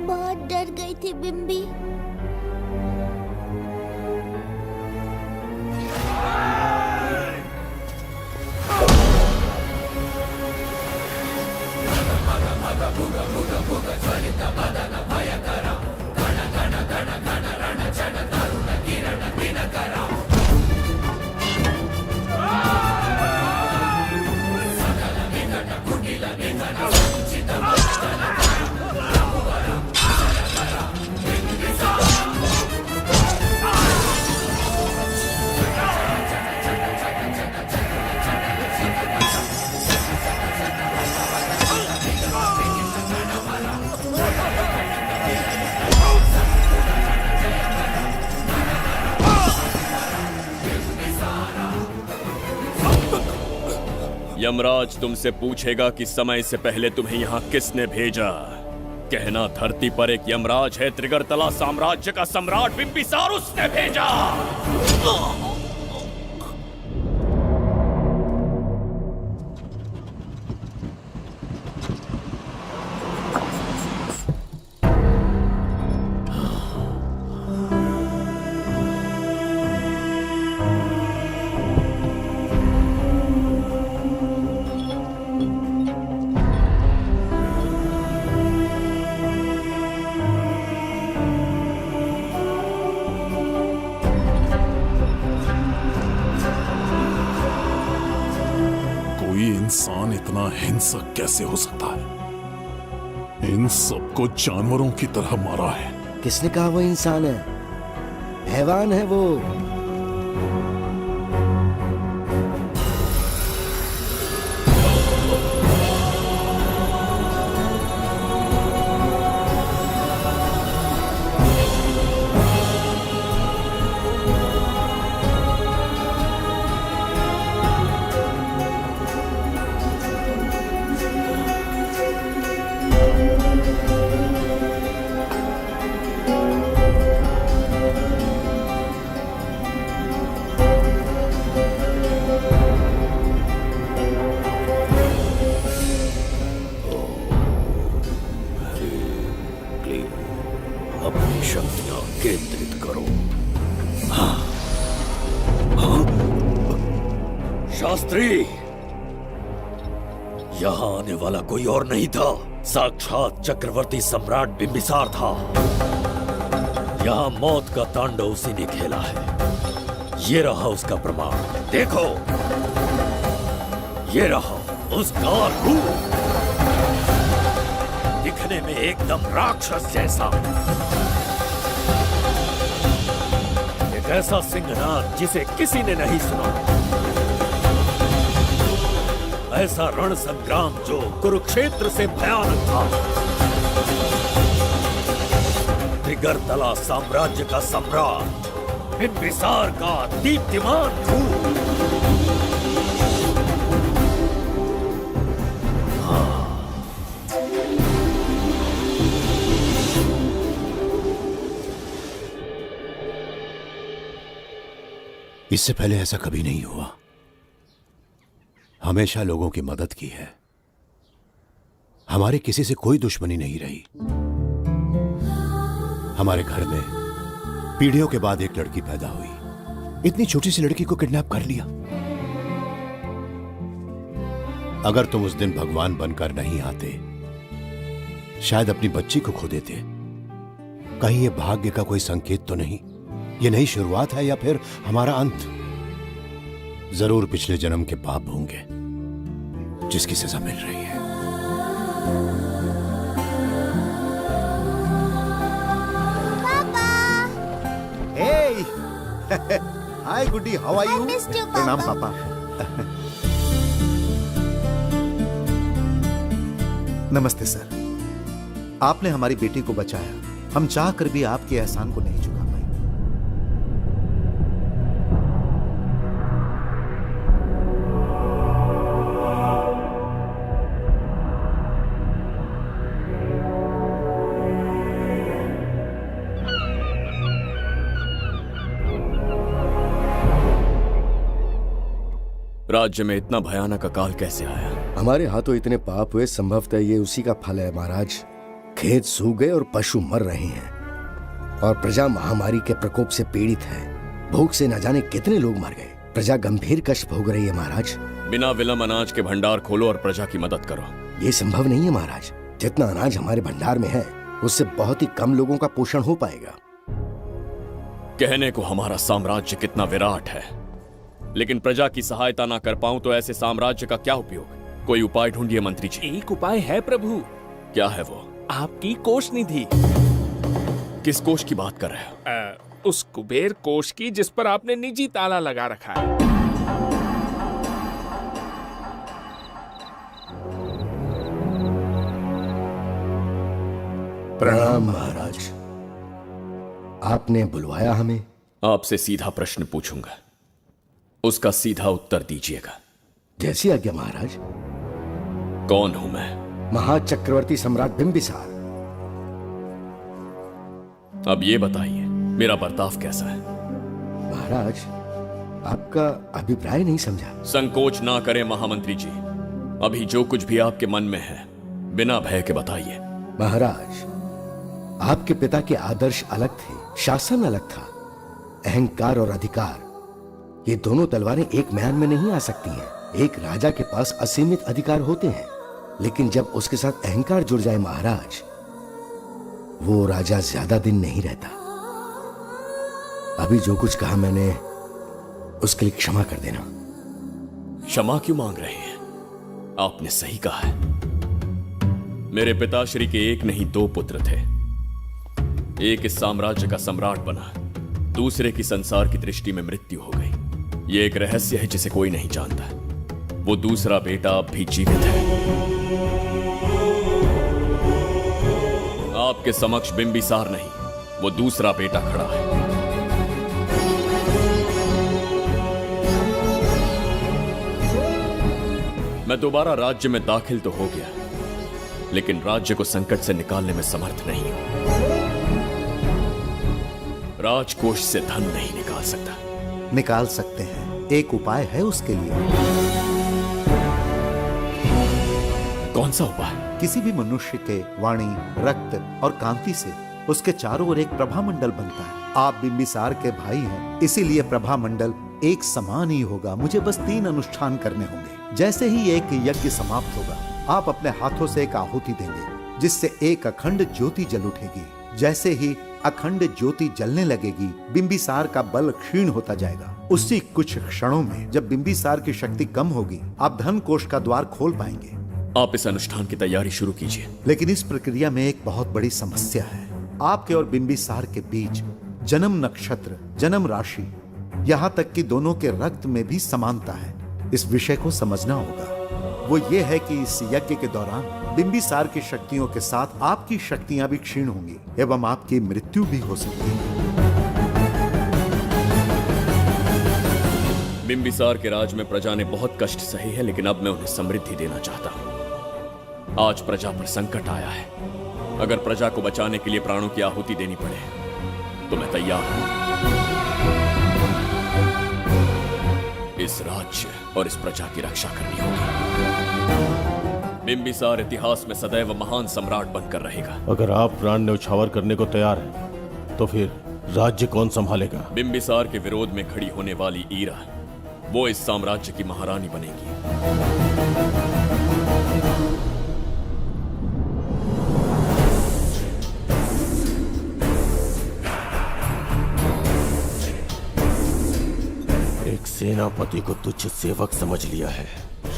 बहुत डर गई थी बिम्बी। यमराज तुमसे पूछेगा कि समय से पहले तुम्हें यहाँ किसने भेजा। कहना धरती पर एक यमराज है, त्रिगर्तला साम्राज्य का सम्राट बिम्बिसार उसने भेजा। इतना हिंसक कैसे हो सकता है? इन सबको जानवरों की तरह मारा है। किसने कहा वो इंसान है? हैवान है वो। अपनी शक्तियां केंद्रित करो। शास्त्री, यहां आने वाला कोई और नहीं था, साक्षात चक्रवर्ती सम्राट बिंबिसार था। यहां मौत का तांडव उसी ने खेला है। ये रहा उसका प्रमाण, देखो, ये रहा उसका रूप, दिखने में एकदम राक्षस जैसा। एक ऐसा सिंहनाद जिसे किसी ने नहीं सुना, ऐसा रण संग्राम जो कुरुक्षेत्र से भयानक था। त्रिगर्तला साम्राज्य का सम्राट, बिंबिसार का दीप्तिमान रूप। इससे पहले ऐसा कभी नहीं हुआ। हमेशा लोगों की मदद की है। हमारी किसी से कोई दुश्मनी नहीं रही। हमारे घर में पीढ़ियों के बाद एक लड़की पैदा हुई। इतनी छोटी सी लड़की को किडनैप कर लिया। अगर तुम उस दिन भगवान बनकर नहीं आते, शायद अपनी बच्ची को खो देते। कहीं ये भाग्य का कोई संकेत तो नहीं? ये नई शुरुआत है या फिर हमारा अंत? जरूर पिछले जन्म के पाप होंगे जिसकी सजा मिल रही है। हाय गुड्डी, हाउ आर यू? प्रणाम पापा। नमस्ते सर। आपने हमारी बेटी को बचाया। हम चाह कर भी आपके एहसान को नहीं चुका पाए। राज्य में इतना भयानक अकाल कैसे आया? हमारे हाथों इतने पाप हुए, संभवतः ये उसी का फल है महाराज। खेत सूख गए और पशु मर रहे हैं, और प्रजा महामारी के प्रकोप से पीड़ित है। भूख से न जाने कितने लोग मर गए। प्रजा गंभीर कष्ट भोग रही है महाराज। बिना विलंब अनाज के भंडार खोलो और प्रजा की मदद करो। ये संभव नहीं है महाराज। जितना अनाज हमारे भंडार में है, उससे बहुत ही कम लोगों का पोषण हो पाएगा। कहने को हमारा साम्राज्य कितना विराट है, लेकिन प्रजा की सहायता ना कर पाऊं तो ऐसे साम्राज्य का क्या उपयोग? कोई उपाय ढूंढिए मंत्री जी। एक उपाय है प्रभु। क्या है वो? आपकी कोष निधि। किस कोष की बात कर रहे हो? उस कुबेर कोष की जिस पर आपने निजी ताला लगा रखा है। प्रणाम महाराज। आपने बुलवाया हमें? आपसे सीधा प्रश्न पूछूंगा, उसका सीधा उत्तर दीजिएगा। जैसी आज्ञा महाराज। कौन हूं मैं? महाचक्रवर्ती सम्राट बिंबिसार। अब ये बताइए, मेरा बर्ताव कैसा है? महाराज, आपका अभिप्राय नहीं समझा। संकोच ना करें महामंत्री जी। अभी जो कुछ भी आपके मन में है, बिना भय के बताइए। महाराज, आपके पिता के आदर्श अलग थे, शासन अलग था। अहंकार और अधिकार, ये दोनों तलवारें एक म्यान में नहीं आ सकती हैं। एक राजा के पास असीमित अधिकार होते हैं, लेकिन जब उसके साथ अहंकार जुड़ जाए महाराज, वो राजा ज्यादा दिन नहीं रहता। अभी जो कुछ कहा मैंने, उसके लिए क्षमा कर देना। क्षमा क्यों मांग रहे हैं? आपने सही कहा है। मेरे पिताश्री के एक नहीं 2 पुत्र थे। एक इस साम्राज्य का सम्राट बना, दूसरे की संसार की दृष्टि में मृत्यु हो गई। ये एक रहस्य है जिसे कोई नहीं जानता। वो दूसरा बेटा अब भी जीवित है। आपके समक्ष बिंबिसार नहीं, वो दूसरा बेटा खड़ा है। मैं दोबारा राज्य में दाखिल तो हो गया, लेकिन राज्य को संकट से निकालने में समर्थ नहीं हूं। राजकोष से धन नहीं निकाल सकता। निकाल सकते हैं, एक उपाय है उसके लिए। कौन सा उपाय? किसी भी मनुष्य के वाणी, रक्त और कांति से उसके चारों ओर एक प्रभामंडल बनता है। आप बिंबिसार के भाई हैं, इसीलिए प्रभामंडल एक समान ही होगा। मुझे बस 3 अनुष्ठान करने होंगे। जैसे ही एक यज्ञ समाप्त होगा, आप अपने हाथों से एक आहुति देंगे, जिससे एक अखंड ज्योति जल उठेगी। जैसे ही अखंड ज्योति जलने लगेगी, बिंबिसार का बल क्षीण होता जाएगा। उसी कुछ क्षणों में जब बिंबिसार की शक्ति कम होगी, आप धन कोष का द्वार खोल पाएंगे। आप इस अनुष्ठान की तैयारी शुरू कीजिए। लेकिन इस प्रक्रिया में एक बहुत बड़ी समस्या है। आपके और बिंबिसार के बीच जन्म नक्षत्र, जन्म राशि, यहाँ तक कि दोनों के रक्त में भी समानता है। इस विषय को समझना होगा। वो ये है कि इस यज्ञ के दौरान बिंबिसार की शक्तियों के साथ आपकी शक्तियां भी क्षीण होंगी एवं आपकी मृत्यु भी हो सकती है। बिंबिसार के राज में प्रजा ने बहुत कष्ट सहे है, लेकिन अब मैं उन्हें समृद्धि देना चाहता हूं। आज प्रजा पर संकट आया है। अगर प्रजा को बचाने के लिए प्राणों की आहुति देनी पड़े तो मैं तैयार हूं। इस राज्य और इस प्रजा की रक्षा करनी होगी। बिंबिसार इतिहास में सदैव महान सम्राट बनकर रहेगा। अगर आप प्राण न्यौछावर करने को तैयार हैं, तो फिर राज्य कौन संभालेगा? बिंबिसार के विरोध में खड़ी होने वाली ईरा, वो इस साम्राज्य की महारानी बनेगी। एक सेनापति को तुच्छ सेवक समझ लिया है।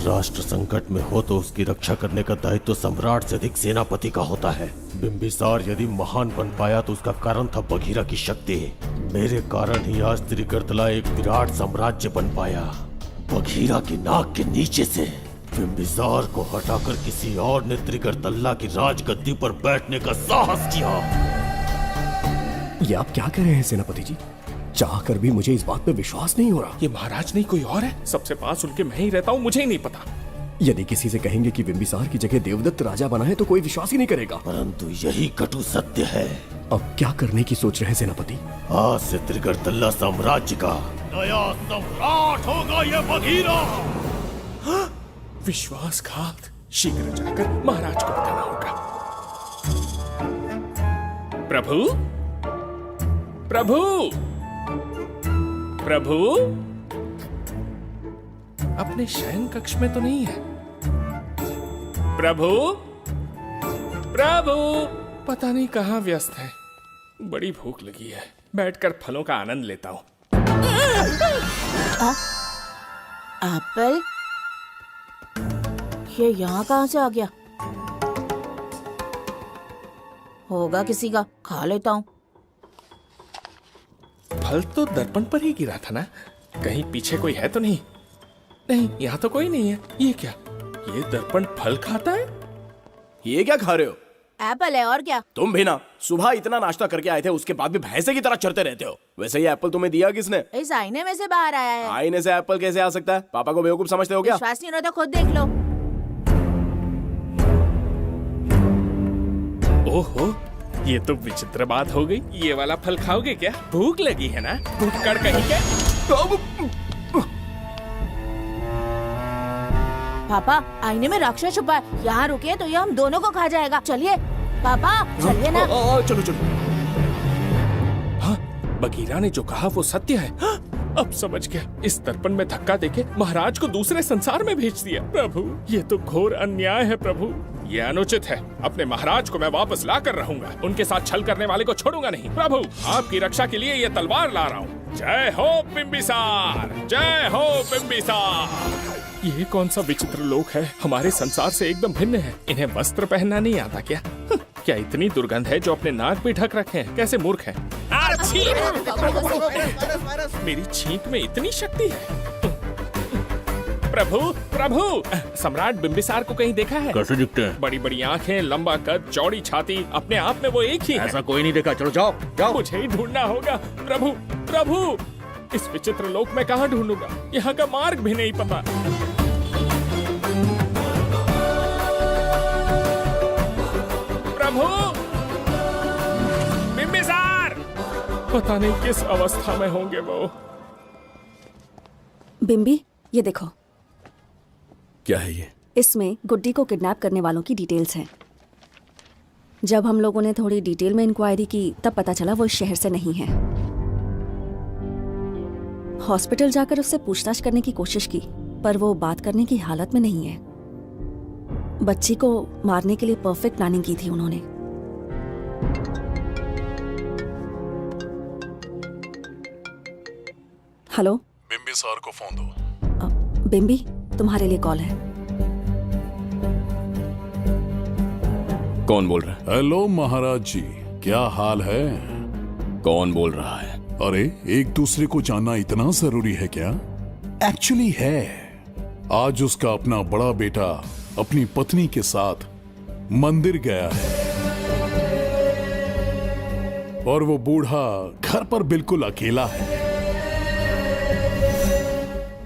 राष्ट्र संकट में हो तो उसकी रक्षा करने का दायित्व सम्राट से अधिक सेनापति का होता है। बिंबिसार यदि महान बन पाया तो उसका कारण था बघीरा की शक्ति। मेरे कारण ही आज त्रिगर्तला एक विराट साम्राज्य बन पाया। बघीरा की नाक के नीचे से बिंबिसार को हटाकर किसी और ने त्रिगर्तल्ला की राजगद्दी पर बैठने का साहस किया। ये आप क्या कह रहे हैं सेनापति जी? चाहकर भी मुझे इस बात पे विश्वास नहीं हो रहा। ये महाराज नहीं कोई और है। सबसे पास उनके मैं ही रहता हूँ, मुझे ही नहीं पता। यदि किसी से कहेंगे कि बिंबिसार की जगह देवदत्त राजा बना है तो कोई विश्वास ही नहीं करेगा। परंतु यही कटु सत्य है। अब क्या करने की सोच रहे हैं सेनापति? आज से त्रिगर्तल्ला साम्राज्य का नया सम्राट होगा ये बघीरा। विश्वासघात। शीघ्र जाकर महाराज को बताना होगा। प्रभु, प्रभु, प्रभु, अपने शयन कक्ष में तो नहीं है। प्रभु, प्रभु, पता नहीं कहाँ व्यस्त है। बड़ी भूख लगी है, बैठकर फलों का आनंद लेता हूँ। एप्पल? ये यहाँ कहाँ से आ गया? होगा किसी का, खा लेता हूँ। फल तो दर्पण पर ही गिरा था ना? कहीं पीछे कोई है तो नहीं? नहीं, यहाँ तो कोई नहीं है। ये क्या? ये दर्पण फल खाता है? ये क्या खा रहे हो? एप्पल है और क्या? तुम भी ना सुबह इतना नाश्ता करके आए थे, उसके बाद भी भैंसे की तरह चढ़ते रहते हो। वैसे ये एप्पल तुम्हें दिया किसने? इस आईने में से बाहर आया है। आईने से एप्पल कैसे आ सकता है? पापा को बेवकूफ समझते हो क्या? विश्वास नहीं हो रहा तो खुद देख लो। ओहो, ये तो विचित्र बात हो गई। ये वाला फल खाओगे क्या? भूख लगी है ना? भूखड़ कहीं के? पापा, आईने में राक्षस छुपा है। यहाँ रुके तो ये हम दोनों को खा जाएगा। चलिए पापा, चलिए ना। चलो चलो। हाँ, बघीरा ने जो कहा वो सत्य है। हाँ, अब समझ गया। इस दर्पण में धक्का देके महाराज को दूसरे संसार में भेज दिया। प्रभु, ये तो घोर अन्याय है प्रभु। ये अनुचित है। अपने महाराज को मैं वापस ला कर रहूंगा। उनके साथ छल करने वाले को छोड़ूंगा नहीं। प्रभु, आपकी रक्षा के लिए ये तलवार ला रहा हूँ। जय हो बिंबिसार, जय हो बिंबिसार। ये कौन सा विचित्र लोक है, हमारे संसार से एकदम भिन्न है। इन्हें वस्त्र पहनना नहीं आता क्या? क्या इतनी दुर्गंध है जो अपने नाक भी ढक रखे हैं? कैसे मूर्ख है। मेरी छींक में इतनी शक्ति है। प्रभु प्रभु, सम्राट बिंबिसार को कहीं देखा है? कैसे दिखते हैं? बड़ी बड़ी आंखें, लंबा कद, चौड़ी छाती, अपने आप में वो एक ही है। ऐसा कोई नहीं देखा। चलो जाओ जाओ। मुझे ही ढूंढना होगा। प्रभु प्रभु, इस विचित्र लोक में कहाँ ढूंढूंगा? यहाँ का मार्ग भी नहीं पता। प्रभु बिंबिसार, पता नहीं किस अवस्था में होंगे वो। बिम्बी, ये देखो। क्या है ये? इसमें गुड्डी को किडनैप करने वालों की डिटेल्स हैं। जब हम लोगों ने थोड़ी डिटेल में इंक्वायरी की तब पता चला वो इस शहर से नहीं है। हॉस्पिटल जाकर उससे पूछताछ करने की कोशिश की पर वो बात करने की हालत में नहीं है। बच्ची को मारने के लिए परफेक्ट प्लानिंग की थी उन्होंने। हेलो, बिम्बी सर को फोन दो। बिम्बी, तुम्हारे लिए कॉल है। कौन बोल रहा है? हेलो महाराज जी, क्या हाल है? कौन बोल रहा है? अरे, एक दूसरे को जानना इतना जरूरी है क्या? एक्चुअली है। आज उसका अपना बड़ा बेटा अपनी पत्नी के साथ मंदिर गया है और वो बूढ़ा घर पर बिल्कुल अकेला है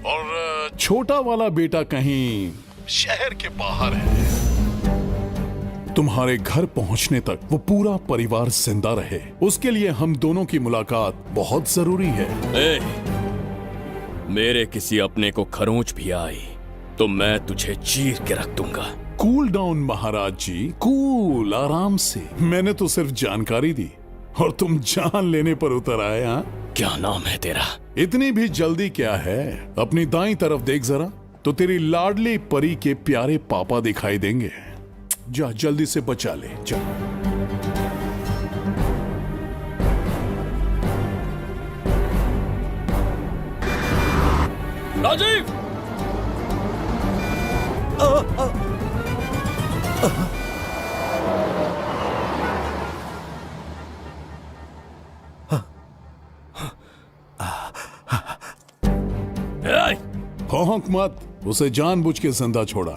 और छोटा वाला बेटा कहीं शहर के बाहर है। तुम्हारे घर पहुंचने तक वो पूरा परिवार जिंदा रहे, उसके लिए हम दोनों की मुलाकात बहुत जरूरी है। मेरे किसी अपने को खरोंच भी आई तो मैं तुझे चीर के रख दूंगा। कूल डाउन महाराज जी, कूल, आराम से। मैंने तो सिर्फ जानकारी दी और तुम जान लेने पर उतर आए। हाँ, क्या नाम है तेरा? इतनी भी जल्दी क्या है? अपनी दाईं तरफ देख जरा, तो तेरी लाडली परी के प्यारे पापा दिखाई देंगे। जा, जल्दी से बचा ले, जा। राजीव! भौंक मत, उसे जानबूझ के जिंदा छोड़ा।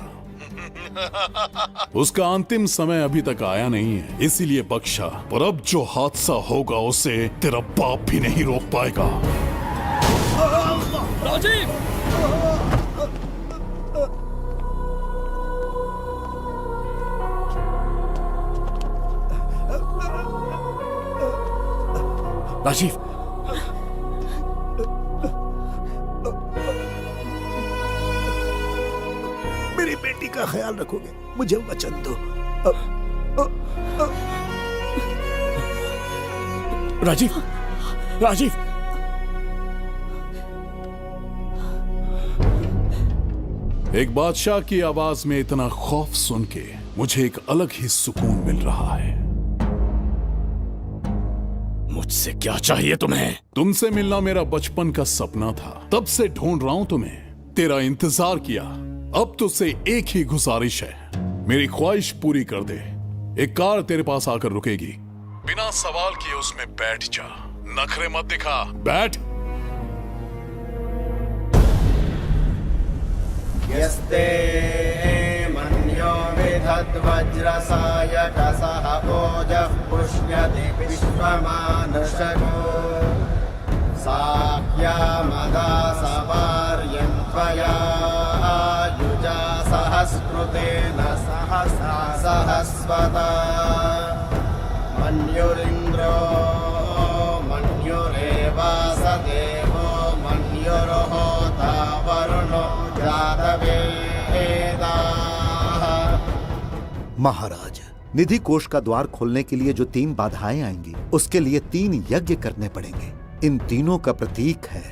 उसका अंतिम समय अभी तक आया नहीं है, इसीलिए बख्शा। पर अब जो हादसा होगा उसे तेरा बाप भी नहीं रोक पाएगा। राजीव! राजीव, मेरी बेटी का ख्याल रखोगे? मुझे वचन दो। राजीव, राजीव! एक बादशाह की आवाज में इतना खौफ सुन के मुझे एक अलग ही सुकून मिल रहा है। मुझसे क्या चाहिए तुम्हें? तुमसे मिलना मेरा बचपन का सपना था, तब से ढूंढ रहा हूं तुम्हें। तेरा इंतजार किया, अब तुझसे एक ही गुजारिश है, मेरी ख्वाहिश पूरी कर दे। एक कार तेरे पास आकर रुकेगी, बिना सवाल किए उसमें बैठ जा, नखरे मत दिखा, बैठ। यस्ते मन्यो विधद्वज्रसायकसः ओजः पुष्यति विश्वमानशको साख्यामदा सवार्यं त्वया युजा सहस्कृतेन सहसा सहस्वता मन्युरिन्द्रो मन्युरेवास देवो मन्युर्होता वरुणो महाराज, निधि कोष का द्वार खोलने के लिए जो 3 बाधाएं आएंगी, उसके लिए 3 यज्ञ करने पड़ेंगे। इन तीनों का प्रतीक है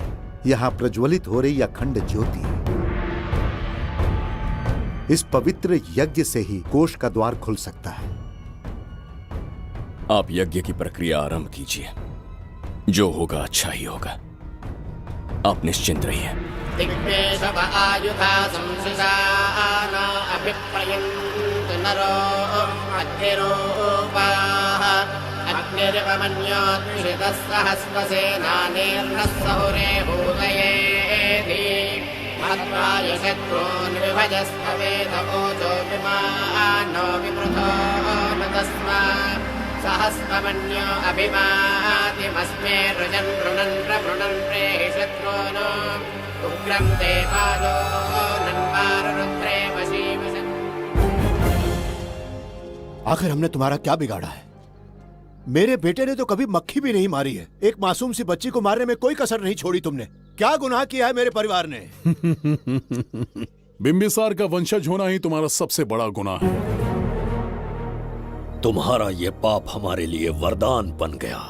यहाँ प्रज्वलित हो रही अखंड ज्योति। इस पवित्र यज्ञ से ही कोष का द्वार खुल सकता है। आप यज्ञ की प्रक्रिया आरंभ कीजिए, जो होगा अच्छा ही होगा। आप निश्चिंत रहिए। दिग्वेशव आयुधा संशिशाना अभिप्रयन्त नरो अग्निरूपाः अग्निर्वमन्योत्क्षितः सहस्रसेनानेर्नः सहुरे भूतयेति मत्वाय शत्रून् विभजस्त्ववेद ऊचो विमानो विपृथो न तस्मात् सहस्रमन्यो अभिमातिमस्मे रुजन् रुणन् प्रवृणन् प्रेहि शत्रून् उग्रं ते पादो नन्वारुद्रे वशीवशन्। आखिर हमने तुम्हारा क्या बिगाड़ा है? मेरे बेटे ने तो कभी मक्खी भी नहीं मारी है। एक मासूम सी बच्ची को मारने में कोई कसर नहीं छोड़ी तुमने। क्या गुनाह किया है मेरे परिवार ने? बिंबिसार का वंशज होना ही तुम्हारा सबसे बड़ा गुनाह है। तुम्हारा ये पाप हमारे लिए वरदान बन गया।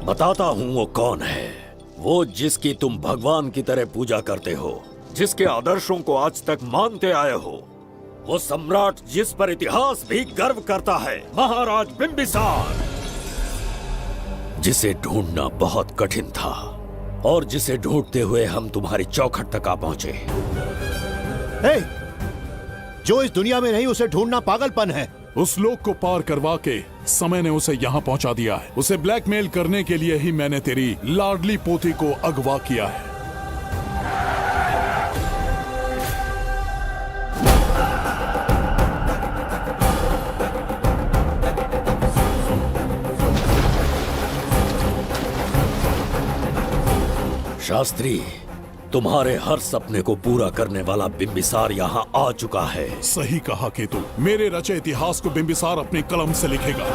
बताता हूं वो कौन है। वो जिसकी तुम भगवान की तरह पूजा करते हो, जिसके आदर्शों को आज तक मानते आए हो, वो सम्राट जिस पर इतिहास भी गर्व करता है, महाराज बिंबिसार, जिसे ढूंढना बहुत कठिन था और जिसे ढूंढते हुए हम तुम्हारी चौखट तक आ पहुंचे। जो इस दुनिया में नहीं उसे ढूंढना पागलपन है। उस लोक को पार करवा के समय ने उसे यहाँ पहुंचा दिया है। उसे ब्लैकमेल करने के लिए ही मैंने तेरी लाडली पोती को अगवा किया है। शास्त्री, तुम्हारे हर सपने को पूरा करने वाला बिंबिसार यहाँ आ चुका है। सही कहा केतु। मेरे रचे इतिहास को बिंबिसार अपनी कलम से लिखेगा।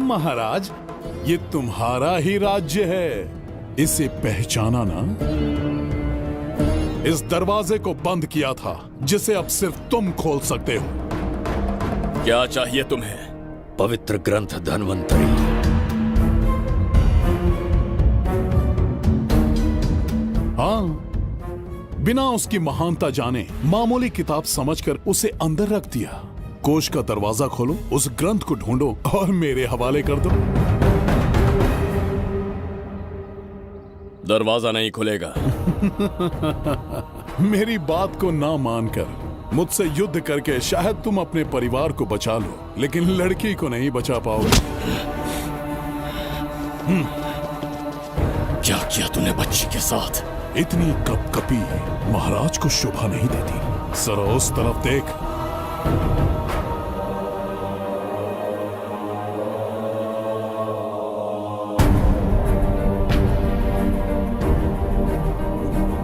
महाराज, ये तुम्हारा ही राज्य है। इसे पहचाना ना? इस दरवाजे को बंद किया था जिसे अब सिर्फ तुम खोल सकते हो। क्या चाहिए तुम्हें? पवित्र ग्रंथ धन्वंतरी। हाँ, बिना उसकी महानता जाने मामूली किताब समझकर उसे अंदर रख दिया। कोष का दरवाजा खोलो, उस ग्रंथ को ढूंढो और मेरे हवाले कर दो। दरवाजा नहीं खुलेगा। मेरी बात को ना मानकर मुझसे युद्ध करके शायद तुम अपने परिवार को बचा लो, लेकिन लड़की को नहीं बचा पाओगे। क्या किया तूने बच्ची के साथ? इतनी कपकपी महाराज को शोभा नहीं देती। जरा उस तरफ देख।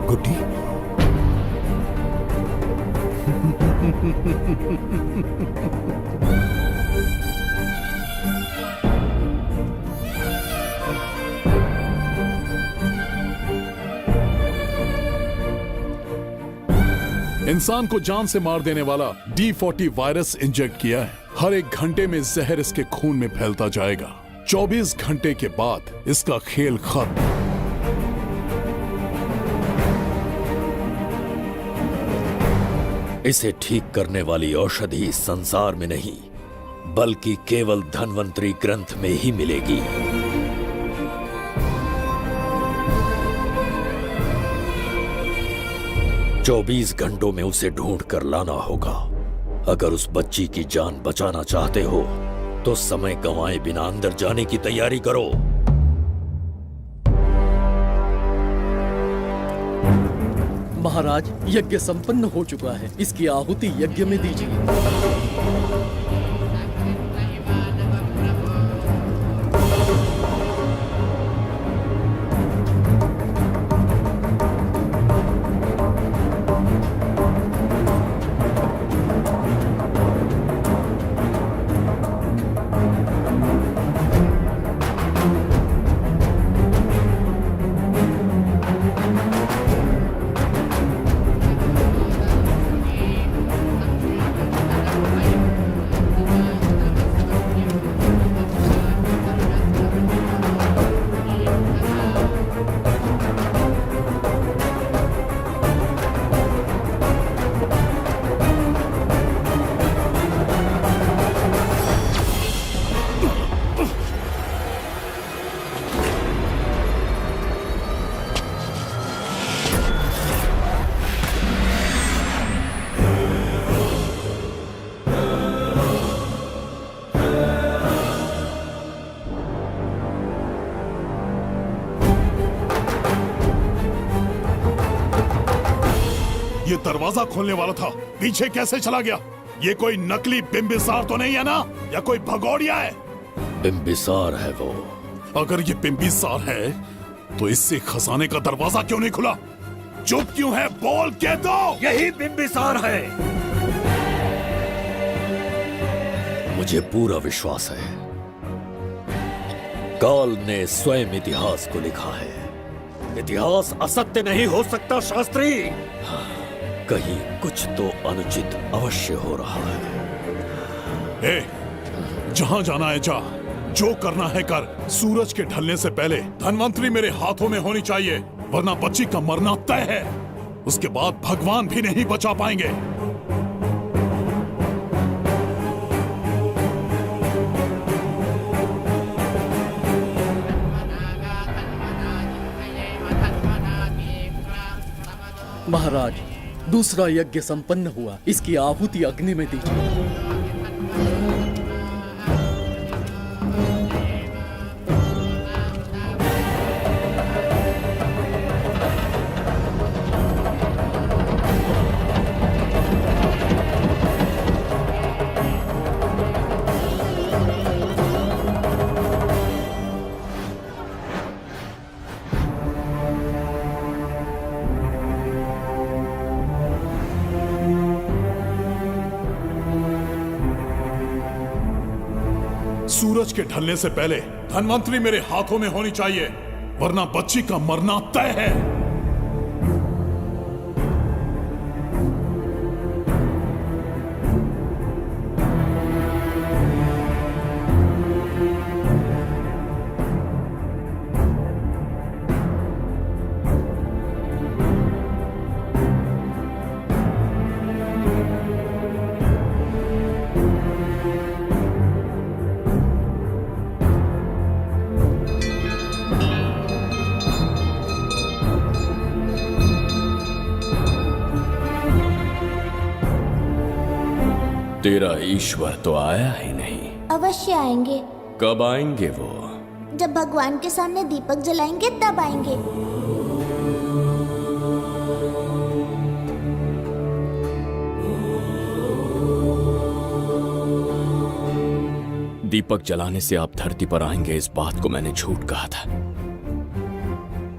गुड्डी, इंसान को जान से मार देने वाला D40 वायरस इंजेक्ट किया है। हर एक घंटे में जहर इसके खून में फैलता जाएगा। 24 घंटे के बाद इसका खेल खत्म। इसे ठीक करने वाली औषधि संसार में नहीं, बल्कि केवल धन्वंतरी ग्रंथ में ही मिलेगी। चौबीस घंटों में उसे ढूंढ कर लाना होगा। अगर उस बच्ची की जान बचाना चाहते हो तो समय गंवाए बिना अंदर जाने की तैयारी करो। महाराज, यज्ञ संपन्न हो चुका है। इसकी आहुति यज्ञ में दीजिए। ये दरवाजा खोलने वाला था, पीछे कैसे चला गया? ये कोई नकली बिंबिसार तो नहीं है ना, या कोई भगोड़िया है? बिंबिसार है वो। अगर ये बिंबिसार है तो इससे खजाने का दरवाजा क्यों नहीं खुला? चुप क्यों है? बोल के दो। यही बिंबिसार है। मुझे पूरा विश्वास है, काल ने स्वयं इतिहास को लिखा है। इतिहास असत्य नहीं हो सकता शास्त्री। कहीं कुछ तो अनुचित अवश्य हो रहा है। ए, जहां जाना है जा, जो करना है कर। सूरज के ढलने से पहले धनवंतरी मेरे हाथों में होनी चाहिए, वरना बच्ची का मरना तय है। उसके बाद भगवान भी नहीं बचा पाएंगे। महाराज, दूसरा यज्ञ संपन्न हुआ, इसकी आहुति अग्नि में दीजिए। सूरज के ढलने से पहले धनवंतरी मेरे हाथों में होनी चाहिए, वरना बच्ची का मरना तय है। तेरा ईश्वर तो आया ही नहीं। अवश्य आएंगे। कब आएंगे वो? जब भगवान के सामने दीपक जलाएंगे तब आएंगे। दीपक जलाने से आप धरती पर आएंगे, इस बात को मैंने झूठ कहा था,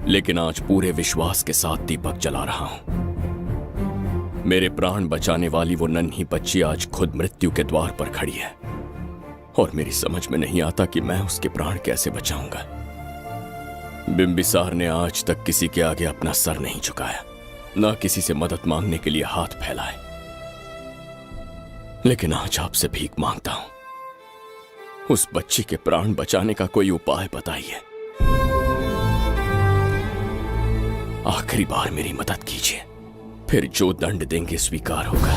लेकिन आज पूरे विश्वास के साथ दीपक जला रहा हूं। मेरे प्राण बचाने वाली वो नन्ही बच्ची आज खुद मृत्यु के द्वार पर खड़ी है, और मेरी समझ में नहीं आता कि मैं उसके प्राण कैसे बचाऊंगा। बिंबिसार ने आज तक किसी के आगे अपना सर नहीं झुकाया, ना किसी से मदद मांगने के लिए हाथ फैलाए, लेकिन आज आपसे भीख मांगता हूं। उस बच्ची के प्राण बचाने का कोई उपाय बताइए। आखिरी बार मेरी मदद कीजिए, फिर जो दंड देंगे स्वीकार होगा।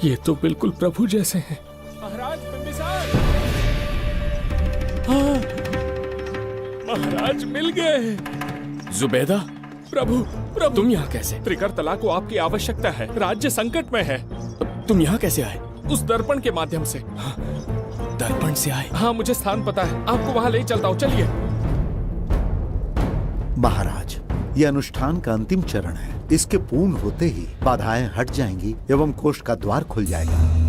ये तो बिल्कुल प्रभु जैसे हैं। महाराज बिंबिसार! हाँ, महाराज मिल गए। जुबैदा, प्रभु, प्रभु तुम यहाँ कैसे? त्रिकर्तला को आपकी आवश्यकता है, राज्य संकट में है। तुम यहाँ कैसे आए? उस दर्पण के माध्यम से। हाँ, दर्पण से आए? हाँ, मुझे स्थान पता है, आपको वहाँ ले चलता हूँ, चलिए। महाराज, ये अनुष्ठान का अंतिम चरण है। इसके पूर्ण होते ही बाधाएं हट जाएंगी एवं कोष का द्वार खुल जाएगा।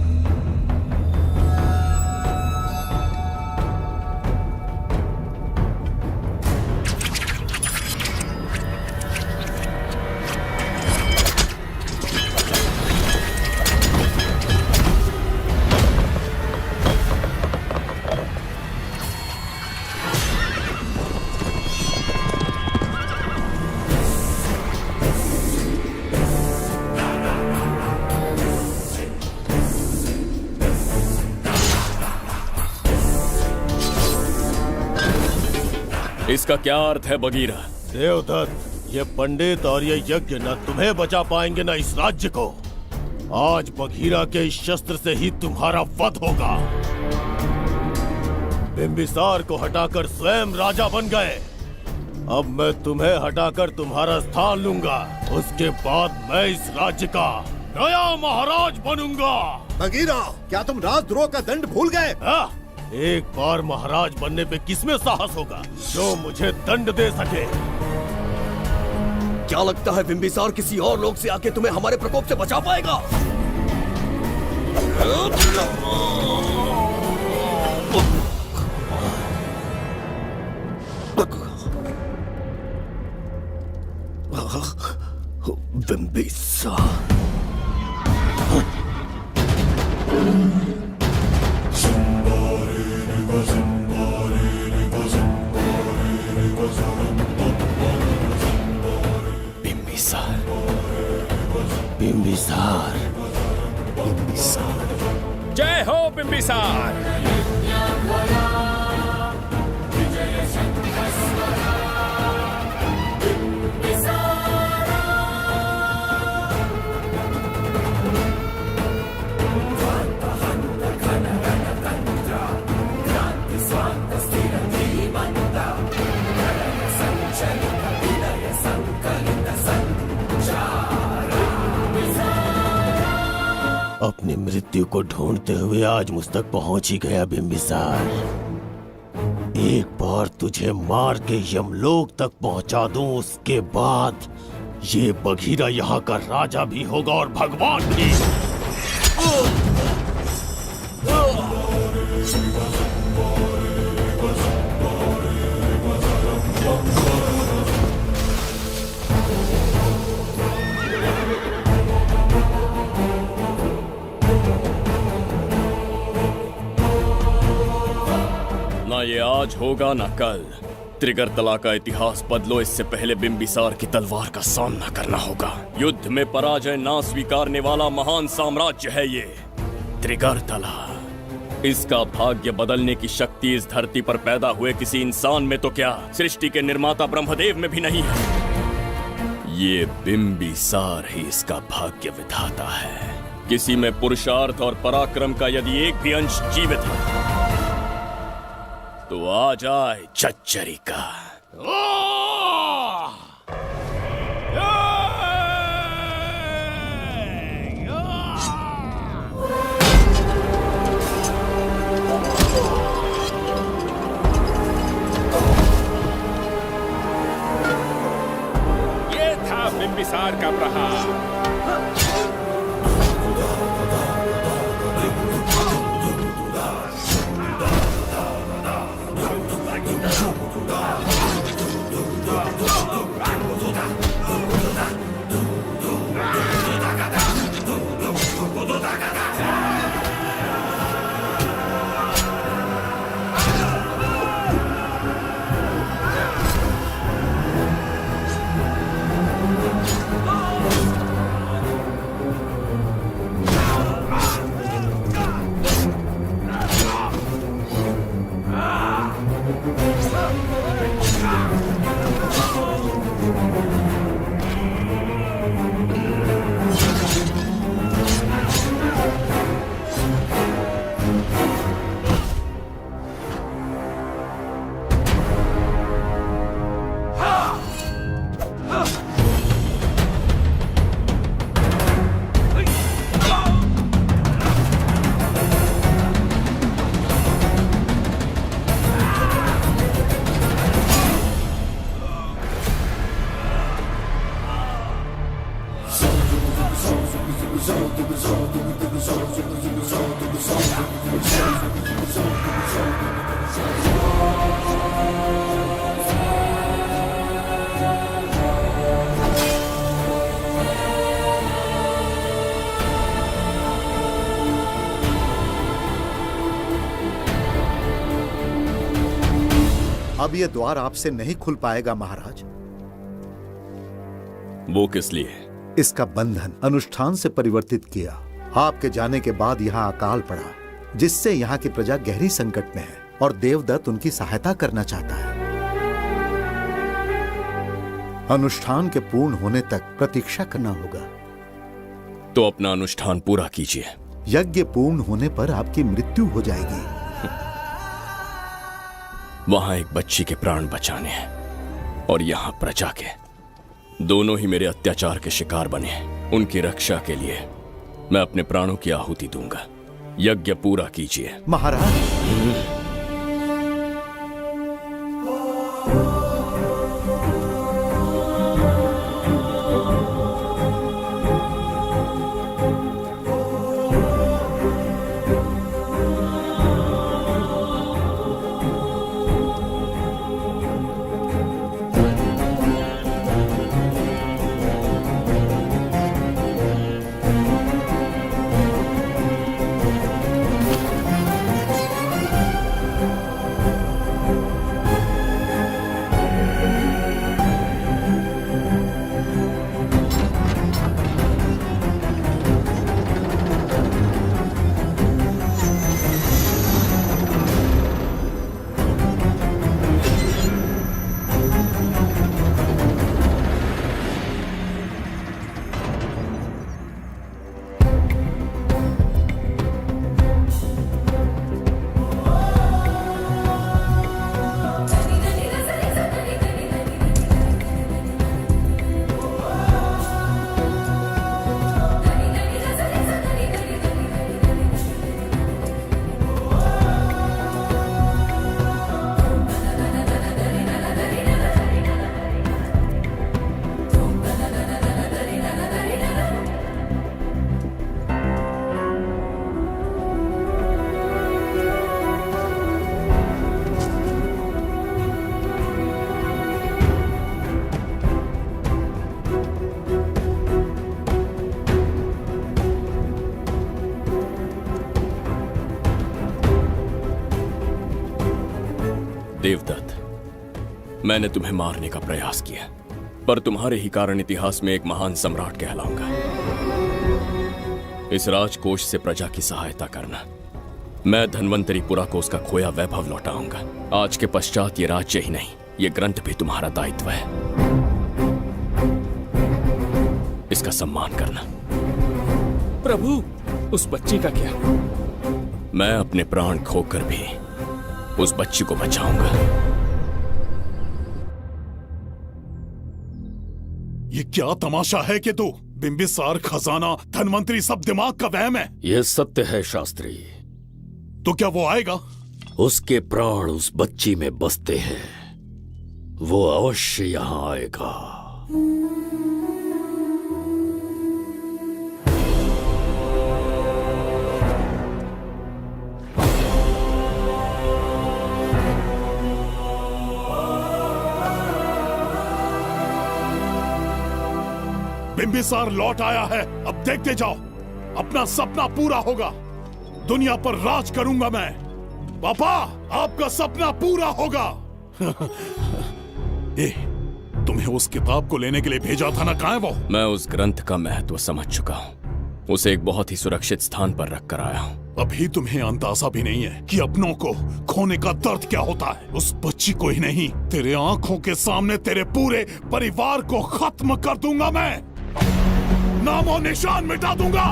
इसका क्या अर्थ है बगीरा? देवदत्त, ये पंडित और ये यज्ञ न तुम्हें बचा पाएंगे न इस राज्य को। आज बगीरा के इस शस्त्र से ही तुम्हारा वध होगा। बिंबिसार को हटाकर स्वयं राजा बन गए। अब मैं तुम्हें हटाकर तुम्हारा स्थान लूंगा। उसके बाद मैं इस राज्य का नया महाराज बनूंगा। बगीरा, क्या तुम राजद्रोह का दंड भूल गए? एक बार महाराज बनने पे किसमें साहस होगा जो मुझे दंड दे सके। क्या लगता है बिंबिसार किसी और लोग से आके तुम्हें हमारे प्रकोप से बचा पाएगा? बिंबिसार बिंबिसार, बिंबिसार, जय हो बिंबिसार। अपनी मृत्यु को ढूंढते हुए आज मुझ तक पहुंच ही गया बिंबिसार। एक बार तुझे मार के यमलोक तक पहुंचा दूं, उसके बाद ये बघीरा यहाँ का राजा भी होगा और भगवान भी। ना ये आज होगा ना कल। त्रिगर्तला का इतिहास बदलो, इससे पहले बिंबिसार की तलवार का सामना करना होगा। युद्ध में पराजय ना स्वीकारने वाला महान साम्राज्य है ये त्रिगर्तला। इसका भाग्य बदलने की शक्ति इस धरती पर पैदा हुए किसी इंसान में तो क्या, सृष्टि के निर्माता ब्रह्मदेव में भी नहीं है। ये बिंबिसार ही इसका भाग्य विधाता है। किसी में पुरुषार्थ और पराक्रम का यदि एक भी अंश जीवित है तो आ जाए चच्चरी का। ये था बिंबिसार का प्रहार। अब ये द्वार आपसे नहीं खुल पाएगा महाराज। वो किस लिए? इसका बंधन अनुष्ठान से परिवर्तित किया। आपके जाने के बाद यहाँ अकाल पड़ा, जिससे यहाँ की प्रजा गहरी संकट में है और देवदत्त उनकी सहायता करना चाहता है। अनुष्ठान के पूर्ण होने तक प्रतीक्षा करना होगा। तो अपना अनुष्ठान पूरा कीजिए। यज्ञ पूर्ण होने पर आपकी मृत्यु हो जाएगी। वहां एक बच्ची के प्राण बचाने हैं और यहाँ प्रजा के। दोनों ही मेरे अत्याचार के शिकार बने हैं। उनकी रक्षा के लिए मैं अपने प्राणों की आहुति दूंगा। यज्ञ पूरा कीजिए। महाराज, देवदत्त, मैंने तुम्हें मारने का प्रयास किया, पर तुम्हारे ही कारण इतिहास में एक महान सम्राट कहलाऊंगा। इस राजकोष से प्रजा की सहायता करना। मैं धन्वंतरीपुरा को उसका खोया वैभव लौटाऊंगा। आज के पश्चात ये राज्य ही नहीं, ये ग्रंथ भी तुम्हारा दायित्व है। इसका सम्मान करना। प्रभु, उस बच्ची का क्या? मैं अपने प्राण खोकर भी उस बच्ची को बचाऊंगा। ये क्या तमाशा है कि तू बिंबिसार, खजाना, धनवंतरी सब दिमाग का वहम है? यह सत्य है शास्त्री। तो क्या वो आएगा? उसके प्राण उस बच्ची में बसते हैं। वो अवश्य यहां आएगा। बिंबिसार लौट आया है। अब देखते जाओ, अपना सपना पूरा होगा। दुनिया पर राज करूंगा मैं। पापा, आपका सपना पूरा होगा। तुम्हें उस किताब को लेने के लिए भेजा था ना, कहाँ है वो? मैं उस ग्रंथ का महत्व समझ चुका हूँ। उसे एक बहुत ही सुरक्षित स्थान पर रख कर आया हूँ। अभी तुम्हें अंदाजा भी नहीं है कि अपनों को खोने का दर्द क्या होता है। उस बच्ची को ही नहीं, तेरे आंखों के सामने तेरे पूरे परिवार को खत्म कर दूंगा मैं। नामो निशान मिटा दूंगा।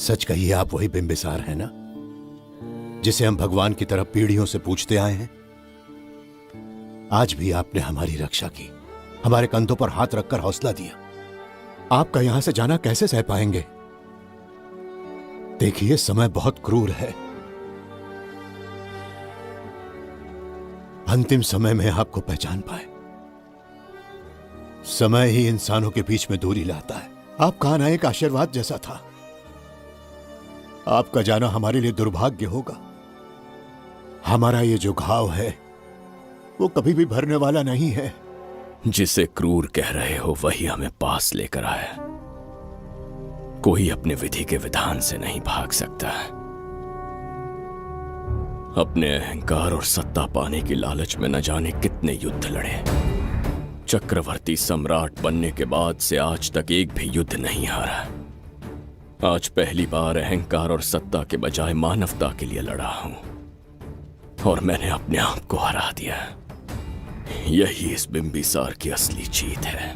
सच कहिए, आप वही बिंबिसार हैं ना, जिसे हम भगवान की तरफ पीढ़ियों से पूछते आए हैं? आज भी आपने हमारी रक्षा की, हमारे कंधों पर हाथ रखकर हौसला दिया। आपका यहां से जाना कैसे सह पाएंगे? देखिए, समय बहुत क्रूर है। अंतिम समय में आपको पहचान पाए। समय ही इंसानों के बीच में दूरी लाता है। आपका आना एक आशीर्वाद जैसा था। आपका जाना हमारे लिए दुर्भाग्य होगा। हमारा ये जो घाव है वो कभी भी भरने वाला नहीं है। जिसे क्रूर कह रहे हो वही हमें पास लेकर आया। कोई अपने विधि के विधान से नहीं भाग सकता। अपने अहंकार और सत्ता पाने की लालच में न जाने कितने युद्ध लड़े। चक्रवर्ती सम्राट बनने के बाद से आज तक एक भी युद्ध नहीं हारा। आज पहली बार अहंकार और सत्ता के बजाय मानवता के लिए लड़ा हूं, और मैंने अपने आप को हरा दिया। यही इस बिंबिसार की असली जीत है।